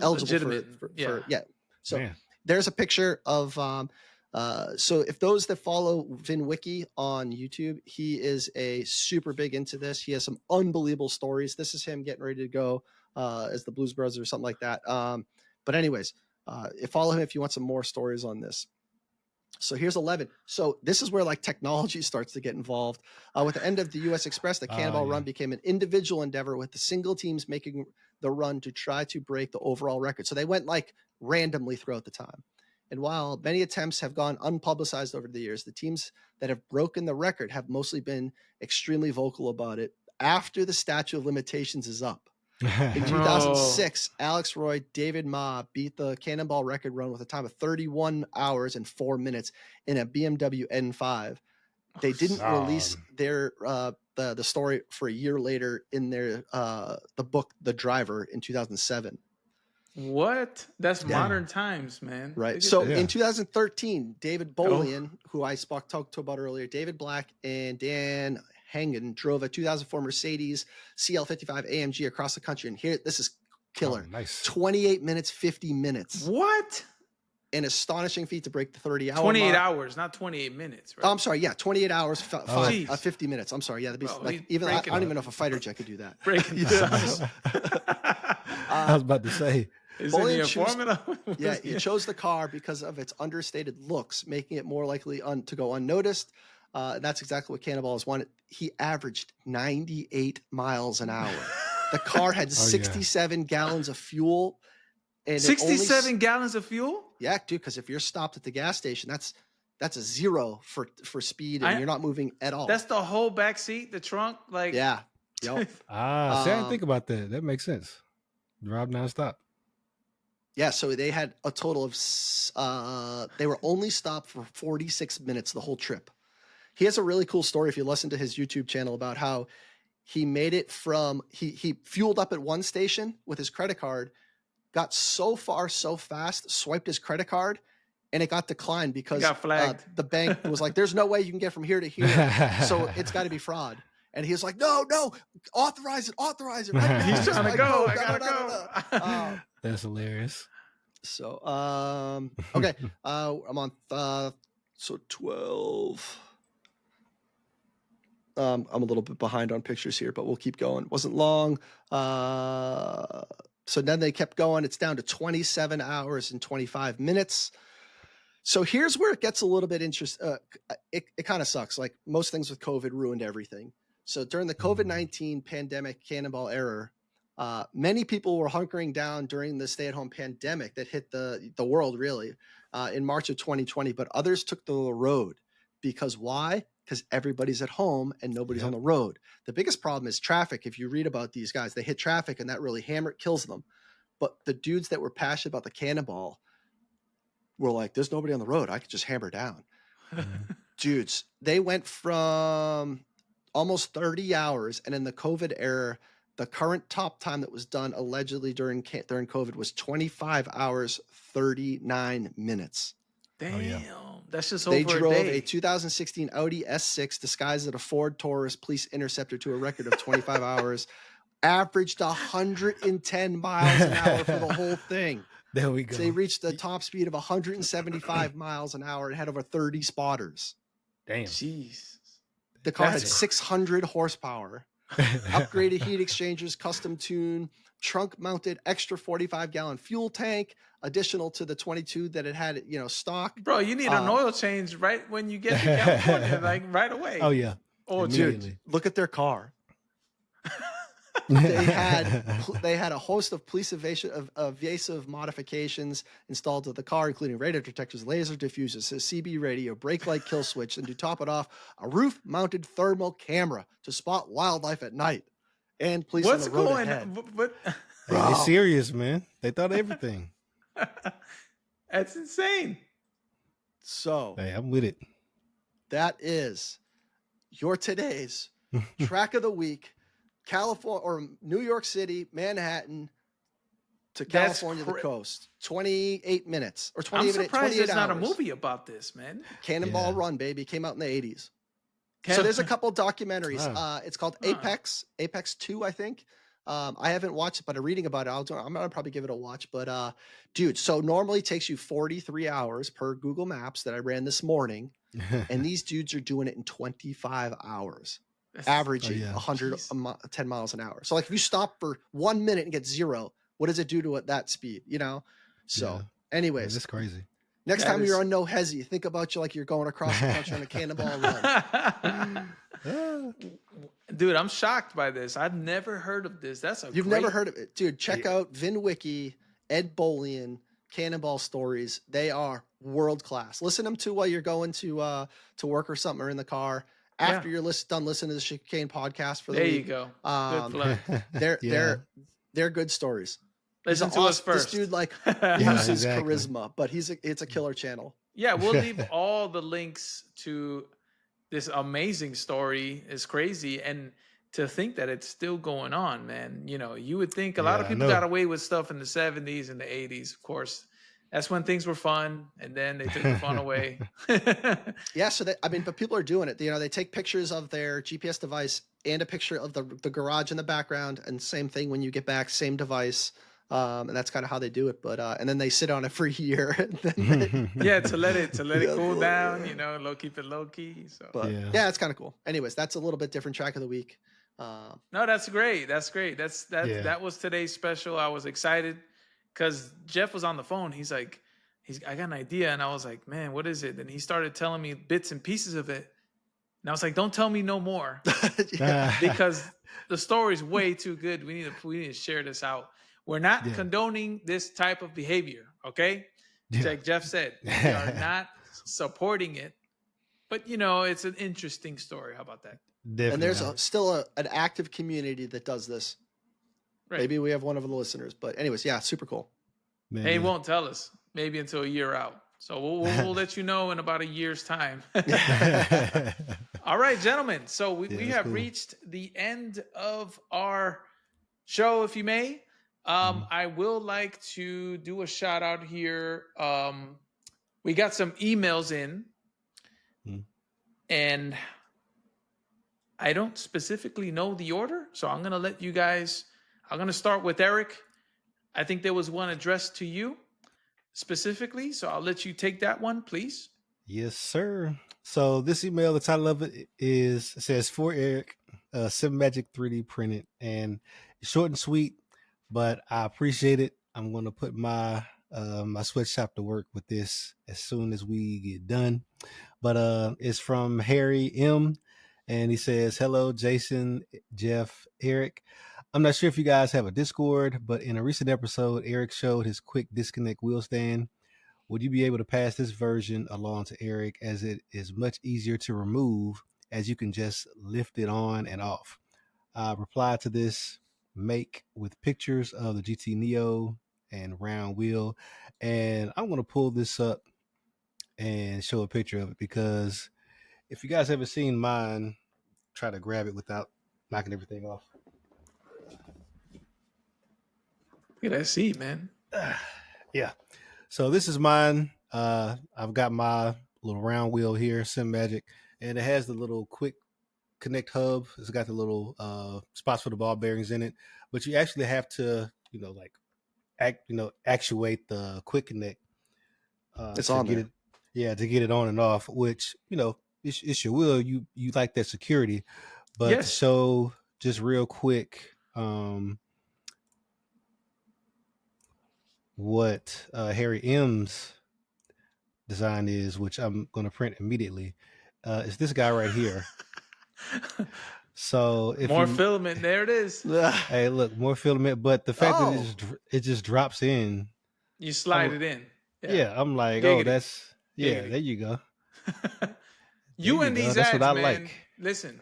Legitimate, for yeah. So Man. there's a picture of. So if those that follow VinWiki on YouTube, he is a super big into this. He has some unbelievable stories. This is him getting ready to go as the Blues Brothers or something like that. But anyways, follow him if you want some more stories on this. So here's 11. So this is where like technology starts to get involved. With the end of the U.S. Express, the Cannonball Run became an individual endeavor with the single teams making the run to try to break the overall record. So they went like randomly throughout the time. And while many attempts have gone unpublicized over the years, the teams that have broken the record have mostly been extremely vocal about it after the statute of limitations is up. In 2006, Alex Roy, David Ma beat the Cannonball record run with a time of 31 hours and 4 minutes in a BMW M2. They didn't release their the story for a year later in their the book The Driver in 2007. What? That's modern times, man. Right. So in 2013, David Bolian, who I talked about earlier, David Black and Dan Hangen drove a 2004 Mercedes CL55 AMG across the country. And here, this is killer. Nice. 28 minutes, 50 minutes. What? An astonishing feat to break the 30-hour 28 hours, not 28 minutes, right? I'm sorry. Yeah, 28 hours, 50 minutes. I'm sorry. Yeah, that'd be like even I don't even know if a fighter jet could do that. Breaking I was about to say. He chose the car because of its understated looks, making it more likely to go unnoticed. That's exactly what Cannonball has wanted. He averaged 98 miles an hour. The car had 67 gallons of fuel. And 67 gallons of fuel? Yeah, dude, because if you're stopped at the gas station, that's a zero for speed, and you're not moving at all. That's the whole back seat, the trunk, like yeah. Yep. See, I didn't think about that. That makes sense. Drive nonstop. Yeah, so they had a total of they were only stopped for 46 minutes the whole trip. He has a really cool story if you listen to his YouTube channel about how he made it from he fueled up at one station with his credit card, got so far so fast, swiped his credit card, and it got declined because the bank was like, "There's no way you can get from here to here, so it's got to be fraud." And he was like, "No, authorize it right now." He's trying to go. I gotta go. That's hilarious. So, okay, I'm on 12. I'm a little bit behind on pictures here, but we'll keep going. Wasn't long. So then they kept going. It's down to 27 hours and 25 minutes. So here's where it gets a little bit interesting. It kind of sucks. Like most things with COVID ruined everything. So during the COVID-19 pandemic Cannonball era, many people were hunkering down during the stay-at-home pandemic that hit the world really in March of 2020, but others took to the road. Because why? Because everybody's at home and nobody's on the road. The biggest problem is traffic. If you read about these guys, they hit traffic and that really kills them. But the dudes that were passionate about the Cannonball were like, there's nobody on the road. I could just hammer down. Dudes, they went from almost 30 hours. And in the COVID era, the current top time that was done allegedly during COVID was 25 hours, 39 minutes. Damn. That's just they over drove a day. a 2016 Audi S6 disguised as a Ford Taurus police interceptor to a record of 25 hours, averaged 110 miles an hour for the whole thing. There we go. So they reached the top speed of 175 miles an hour and had over 30 spotters. Damn. Jeez. The car had 600 horsepower, upgraded heat exchangers, custom tune, trunk mounted extra 45-gallon fuel tank, additional to the 22 that it had, stock. Bro, you need an oil change right when you get to California, like right away. Oh yeah. Oh, dude, look at their car. They had a host of police evasive modifications installed to the car, including radar detectors, laser diffusers, a CB radio, brake light kill switch, and to top it off, a roof-mounted thermal camera to spot wildlife at night. And police on the road ahead. They serious, man. They thought of everything. That's insane. So hey, I'm with it. that is your today's track of the week, California or New York City, Manhattan to California, the coast. 28 minutes or 28 I'm surprised there's hours. not a movie about this, man. Cannonball Run, baby. Came out in the 80s. So there's a couple documentaries. Wow. It's called Apex 2, I think. I haven't watched it, but I'm reading about it. I'm gonna probably give it a watch. But dude, so normally it takes you 43 hours per Google Maps that I ran this morning, and these dudes are doing it in 25 hours, averaging 110 miles an hour. So like if you stop for 1 minute and get 0, what does it do to it that speed? You know. So, anyways, that's crazy. Next time you're on No Hezi, think about you like you're going across the country on a Cannonball Run. Dude, I'm shocked by this. I've never heard of this. You've never heard of it, dude. Check out Vin Wiki, Ed Bolian, Cannonball Stories. They are world class. Listen to them too while you're going to work or something, or in the car. After you're done listening to the Chicane podcast for the week. There you go. Good plug. They're good stories. Listen to us first. This dude uses charisma, but it's a killer channel. Yeah, we'll leave all the links to this amazing story. It's crazy, and to think that it's still going on, man. You know, you would think a lot of people got away with stuff in the 70s and the 80s. Of course, that's when things were fun, and then they took the fun away. Yeah, so but people are doing it. You know, they take pictures of their GPS device and a picture of the garage in the background, and same thing when you get back, same device. And that's kind of how they do it, but and then they sit on it for a year. To let it cool down, you know, keep it low key. So, it's kind of cool. Anyways, that's a little bit different track of the week. No, that's great. That was today's special. I was excited because Jeff was on the phone. He's like, I got an idea, and I was like, man, what is it? And he started telling me bits and pieces of it, and I was like, don't tell me no more, because the story's way too good. We need to share this out. We're not condoning this type of behavior, okay? Like Jeff said, we are not supporting it. But, you know, it's an interesting story. How about that? Definitely. And there's still an active community that does this. Right. Maybe we have one of the listeners. But anyways, super cool. Man, he won't tell us. Maybe until a year out. So we'll let you know in about a year's time. All right, gentlemen. So we have reached the end of our show, if you may. I will like to do a shout out here. We got some emails in, and I don't specifically know the order, so I'm going to let you guys, I'm going to start with Eric. I think there was one addressed to you specifically, so I'll let you take that one, please. Yes, sir. So this email, the title of it says, for Eric, SimMagic 3D printed, and it's short and sweet. But I appreciate it. I'm going to put my sweatshop to work with this as soon as we get done. But it's from Harry M. And he says, hello, Jason, Jeff, Eric. I'm not sure if you guys have a Discord, but in a recent episode, Eric showed his quick disconnect wheel stand. Would you be able to pass this version along to Eric, as it is much easier to remove, as you can just lift it on and off? I replied to this make with pictures of the GT Neo and round wheel, and I'm going to pull this up and show a picture of it, because if you guys haven't seen mine, try to grab it without knocking everything off. Look at that seat, man. Yeah, so this is mine. I've got my little round wheel here, SimMagic, and it has the little quick connect hub. It's got the little spots for the ball bearings in it, but you actually have to, actuate the quick connect. It's on there. To get it on and off, which, it's your wheel. You like that security, but to show just real quick what Harry M's design is, which I'm going to print immediately. It's this guy right here. So if more filament, there it is. Hey, look, more filament, but the fact that it just drops in, you slide it in. I'm like, Giggity. That's Giggity. There you go. You and these that's ads, what I man. Like. Listen,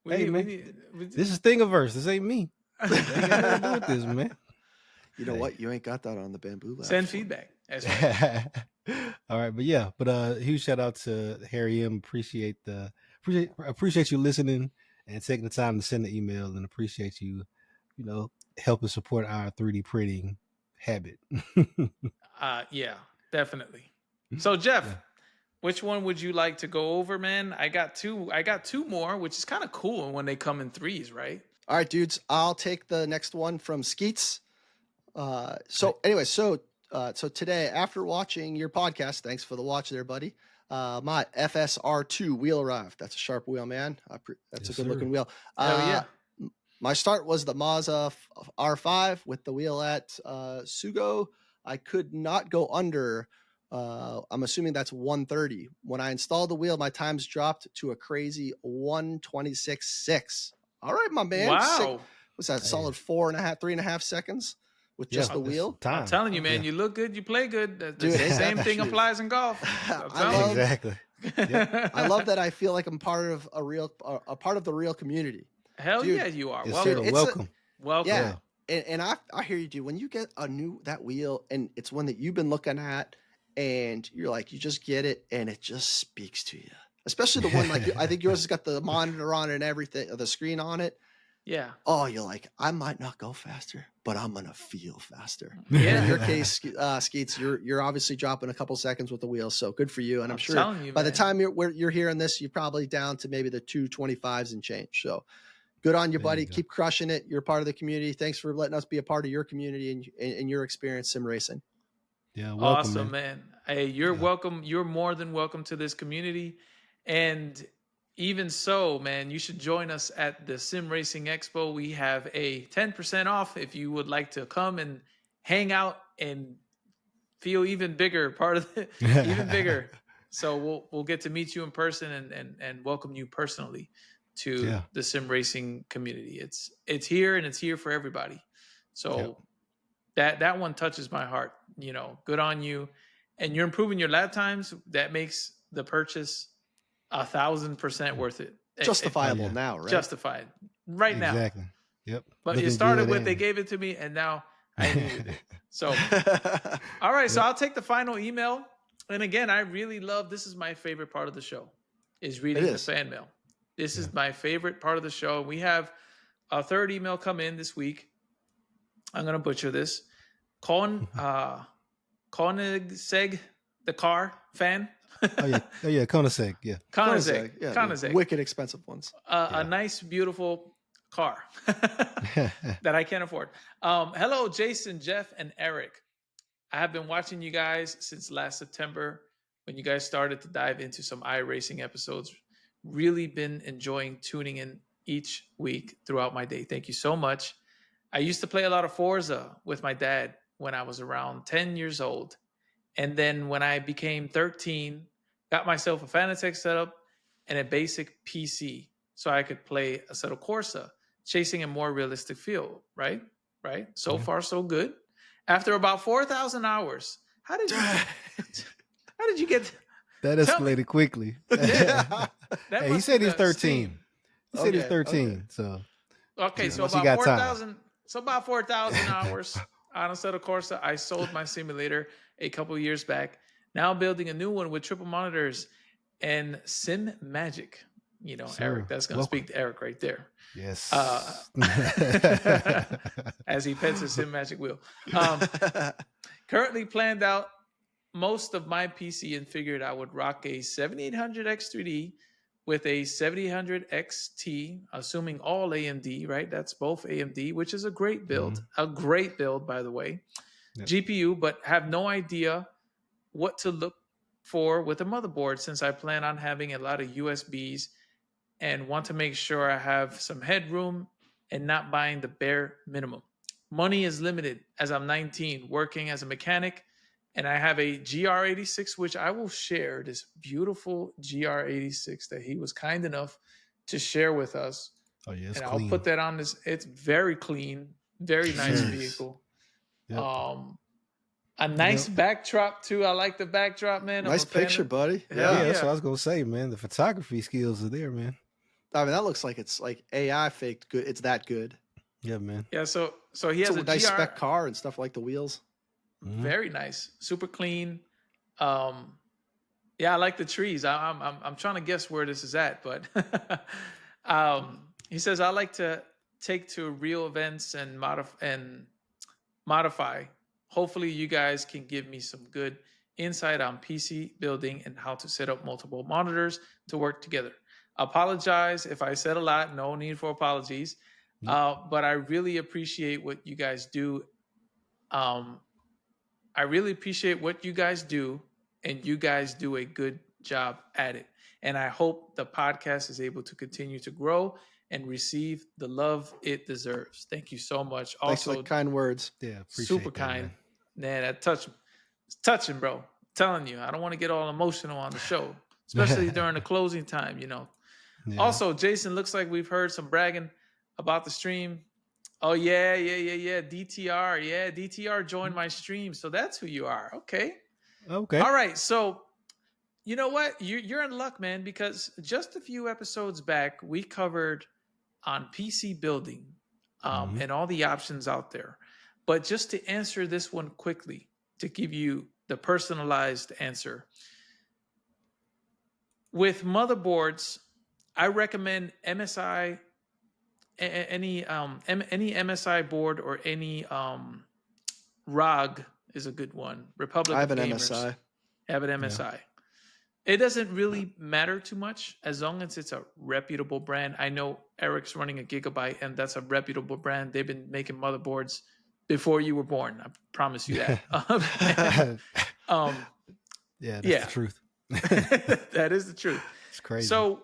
this is Thingiverse. This ain't me. Ain't got nothing to do with this, man. You know what? You ain't got that on the Bamboo Lab. Send feedback. That's right. All right, but huge shout out to Harry M. Appreciate you listening and taking the time to send the email, and appreciate you, helping support our 3D printing habit. Yeah, definitely. So Jeff, Yeah. which one would you like to go over, man? I got two more, which is kind of cool when they come in threes, right? All right, dudes. I'll take the next one from Skeets. So today, after watching your podcast, thanks for the watch there, buddy. My FSR2 wheel arrived. That's a sharp wheel, man. That's Yes, a good looking sir. wheel. Hell yeah. My start was the Mazda R5 with the wheel at Sugo. I could not go under. I'm assuming that's 130. When I installed the wheel, my times dropped to a crazy 126.6. All right, my man. Wow. What's that? Solid 3.5 seconds with just the wheel. I'm telling you, man, Yeah. you look good, you play good. The Dude, same thing shoot. applies in golf. I'm telling you. Exactly. Yep. I love that. I feel like I'm part of a part of the real community. Hell Dude, yeah, you are. Yes, Welcome. sir. Welcome. Welcome. Yeah. And I hear you, dude. When you get that wheel and it's one that you've been looking at and you're like, you just get it and it just speaks to you. Especially the one like I think yours has got the monitor on it and everything, the screen on it. Yeah. Oh, you're like, I might not go faster, but I'm gonna feel faster. Yeah. In your case, Skeets, you're obviously dropping a couple seconds with the wheel, so good for you. And I'm sure telling you, by the man. time you're hearing this, you're probably down to maybe the 225s and change. So good on you, There buddy. you go. Keep crushing it. You're part of the community. Thanks for letting us be a part of your community and your experience sim racing. Yeah, welcome, Awesome, man. Hey, you're Yeah. welcome. You're more than welcome to this community. And even so, man, you should join us at the Sim Racing Expo. We have a 10% off if you would like to come and hang out and feel even bigger, part of it, even bigger. So we'll get to meet you in person and welcome you personally to Yeah. the sim racing community. It's here and it's here for everybody. So that one touches my heart. Good on you, and you're improving your lap times. That makes the purchase 1,000% worth it. Justifiable now, right? Justified right now. Exactly. Yep. But Looking it started good with and- they gave it to me, and now I needed it. So, all right. So I'll take the final email. And again, I really love. This is my favorite part of the show, is reading the fan mail. This is my favorite part of the show. We have a third email come in this week. I'm gonna butcher this. Koenigsegg, the car fan. Oh yeah, Koenigsegg. Yeah. Koenigsegg. Yeah, Koenigsegg. wicked expensive ones. A nice, beautiful car that I can't afford. Hello, Jason, Jeff, and Eric. I have been watching you guys since last September when you guys started to dive into some iRacing episodes. Really been enjoying tuning in each week throughout my day. Thank you so much. I used to play a lot of Forza with my dad when I was around 10 years old. And then when I became 13, got myself a Fanatec setup and a basic PC so I could play Assetto Corsa, chasing a more realistic feel, right? So far, so good. After about 4,000 hours, how did you get... That escalated quickly. Hey, he said he's 13. He said he's 13. So okay, so once he about got 4,000. So about 4,000 hours on Assetto Corsa. I sold my simulator a couple of years back. Now I'm building a new one with triple monitors and Sim Magic. Eric, that's going to speak to Eric right there. Yes. As he pets his Sim Magic wheel. Currently planned out most of my PC and figured I would rock a 7800 X3D with a 7800 XT, assuming all AMD, right? That's both AMD, which is a great build. A great build, by the way. Yep. GPU, but have no idea what to look for with a motherboard since I plan on having a lot of USBs and want to make sure I have some headroom and not buying the bare minimum. Money is limited as I'm 19, working as a mechanic, and I have a GR86, which I will share, this beautiful GR86 that he was kind enough to share with us. Oh, yeah, it's and clean. I'll put that on this. It's very clean, very nice vehicle. Yep. A nice backdrop too. I like the backdrop, man. Nice picture, buddy. Yeah, that's what I was gonna say, man. The photography skills are there, man. I mean, that looks like it's like AI faked good. It's that good. Yeah, man. Yeah, so he has a nice GR, spec car and stuff like the wheels. Very nice, super clean. Yeah, I like the trees. I'm trying to guess where this is at, but he says I like to take to real events and modify. Hopefully, you guys can give me some good insight on PC building and how to set up multiple monitors to work together. Apologize if I said a lot. No need for apologies. But I really appreciate what you guys do. I really appreciate what you guys do, and you guys do a good job at it. And I hope the podcast is able to continue to grow and receive the love it deserves. Thank you so much. Thanks for Also, the kind words. Yeah, appreciate super that, kind. man. That touch, it's touching, bro. I'm telling you, I don't want to get all emotional on the show, especially during the closing time. Yeah. Also, Jason, looks like we've heard some bragging about the stream. Oh yeah. DTR, yeah, DTR joined my stream, so that's who you are. Okay. Okay. All right. So you know what? You're in luck, man, because just a few episodes back we covered on PC building and all the options out there. But just to answer this one quickly, to give you the personalized answer, with motherboards, I recommend MSI, any MSI board or any ROG is a good one. Republic I have of an Gamers. MSI. Have an MSI. It doesn't really matter too much as long as it's a reputable brand. I know Eric's running a Gigabyte, and that's a reputable brand. They've been making motherboards before you were born. I promise you that. Yeah, that's the truth. That is the truth. It's crazy. So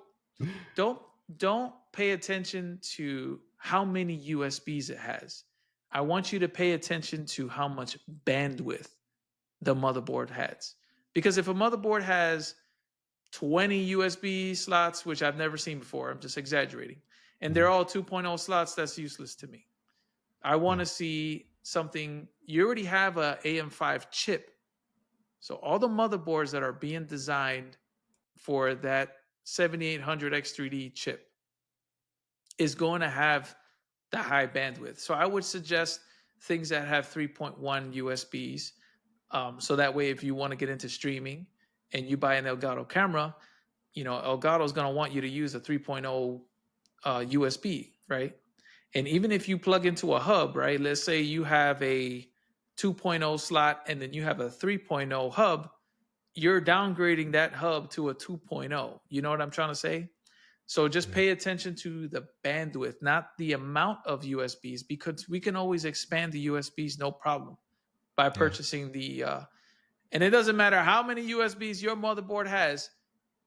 don't pay attention to how many USBs it has. I want you to pay attention to how much bandwidth the motherboard has. Because if a motherboard has 20 USB slots, which I've never seen before, I'm just exaggerating, and they're all 2.0 slots, that's useless to me. I want to see something. You already have a AM5 chip. So all the motherboards that are being designed for that 7800 X3D chip is going to have the high bandwidth. So I would suggest things that have 3.1 USBs. So that way, if you want to get into streaming and you buy an Elgato camera, Elgato is going to want you to use a 3.0 USB, right? And even if you plug into a hub, right? Let's say you have a 2.0 slot and then you have a 3.0 hub, you're downgrading that hub to a 2.0. You know what I'm trying to say? So just pay attention to the bandwidth, not the amount of USBs, because we can always expand the USBs, no problem, by purchasing and it doesn't matter how many USBs your motherboard has,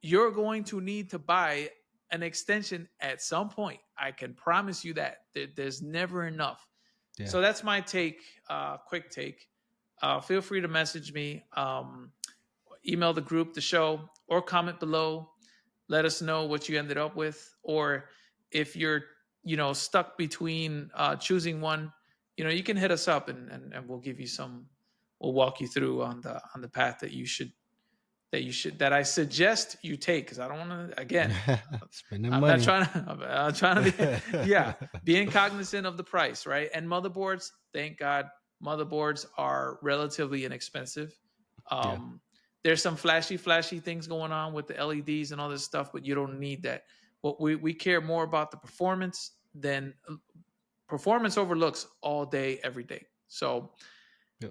you're going to need to buy an extension at some point. I can promise you that. There's never enough. Yeah. So that's my take, quick take. Feel free to message me, email the group, the show, or comment below. Let us know what you ended up with. Or if you're, stuck between choosing one, you can hit us up and we'll give you we'll walk you through on the path that I suggest you take. Because I don't want to, again, spending I'm money. I'm trying to be, being cognizant of the price, right? And motherboards, thank God, motherboards are relatively inexpensive. There's some flashy things going on with the LEDs and all this stuff, but you don't need that. What we care more about the performance than performance overlooks all day, every day. So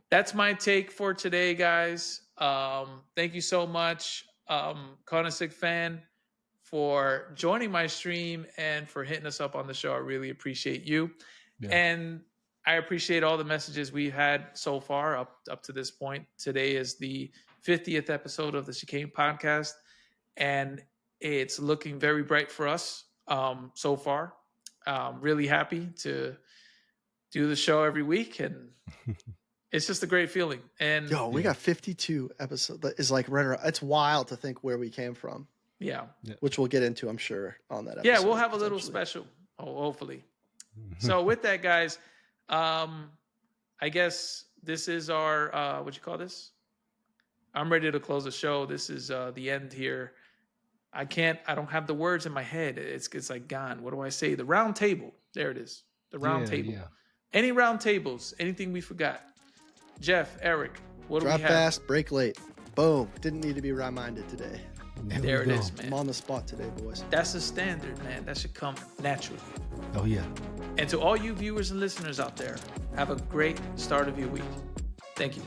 that's my take for today, guys. Thank you so much, Koenigsegg fan, for joining my stream and for hitting us up on the show. I really appreciate you. And I appreciate all the messages we've had so far up to this point. Today is the 50th episode of the Chicane podcast, and it's looking very bright for us so far. Really happy to do the show every week, and it's just a great feeling. And we got 52 episodes. That is like right around. It's wild to think where we came from. Yeah. Which we'll get into, I'm sure, on that episode. Yeah, we'll have a little special, hopefully. So with that, guys, I guess this is our what you call this? I'm ready to close the show. This is the end here. I don't have the words in my head. It's like gone. What do I say? The round table. There it is. The round table. Yeah. Any round tables? Anything we forgot? Jeff, Eric, what do we have? Drop fast, break late. Boom. Didn't need to be reminded today. There it is, I'm man. on the spot today, boys. That's the standard, man. That should come naturally. Oh yeah. And to all you viewers and listeners out there, have a great start of your week. Thank you.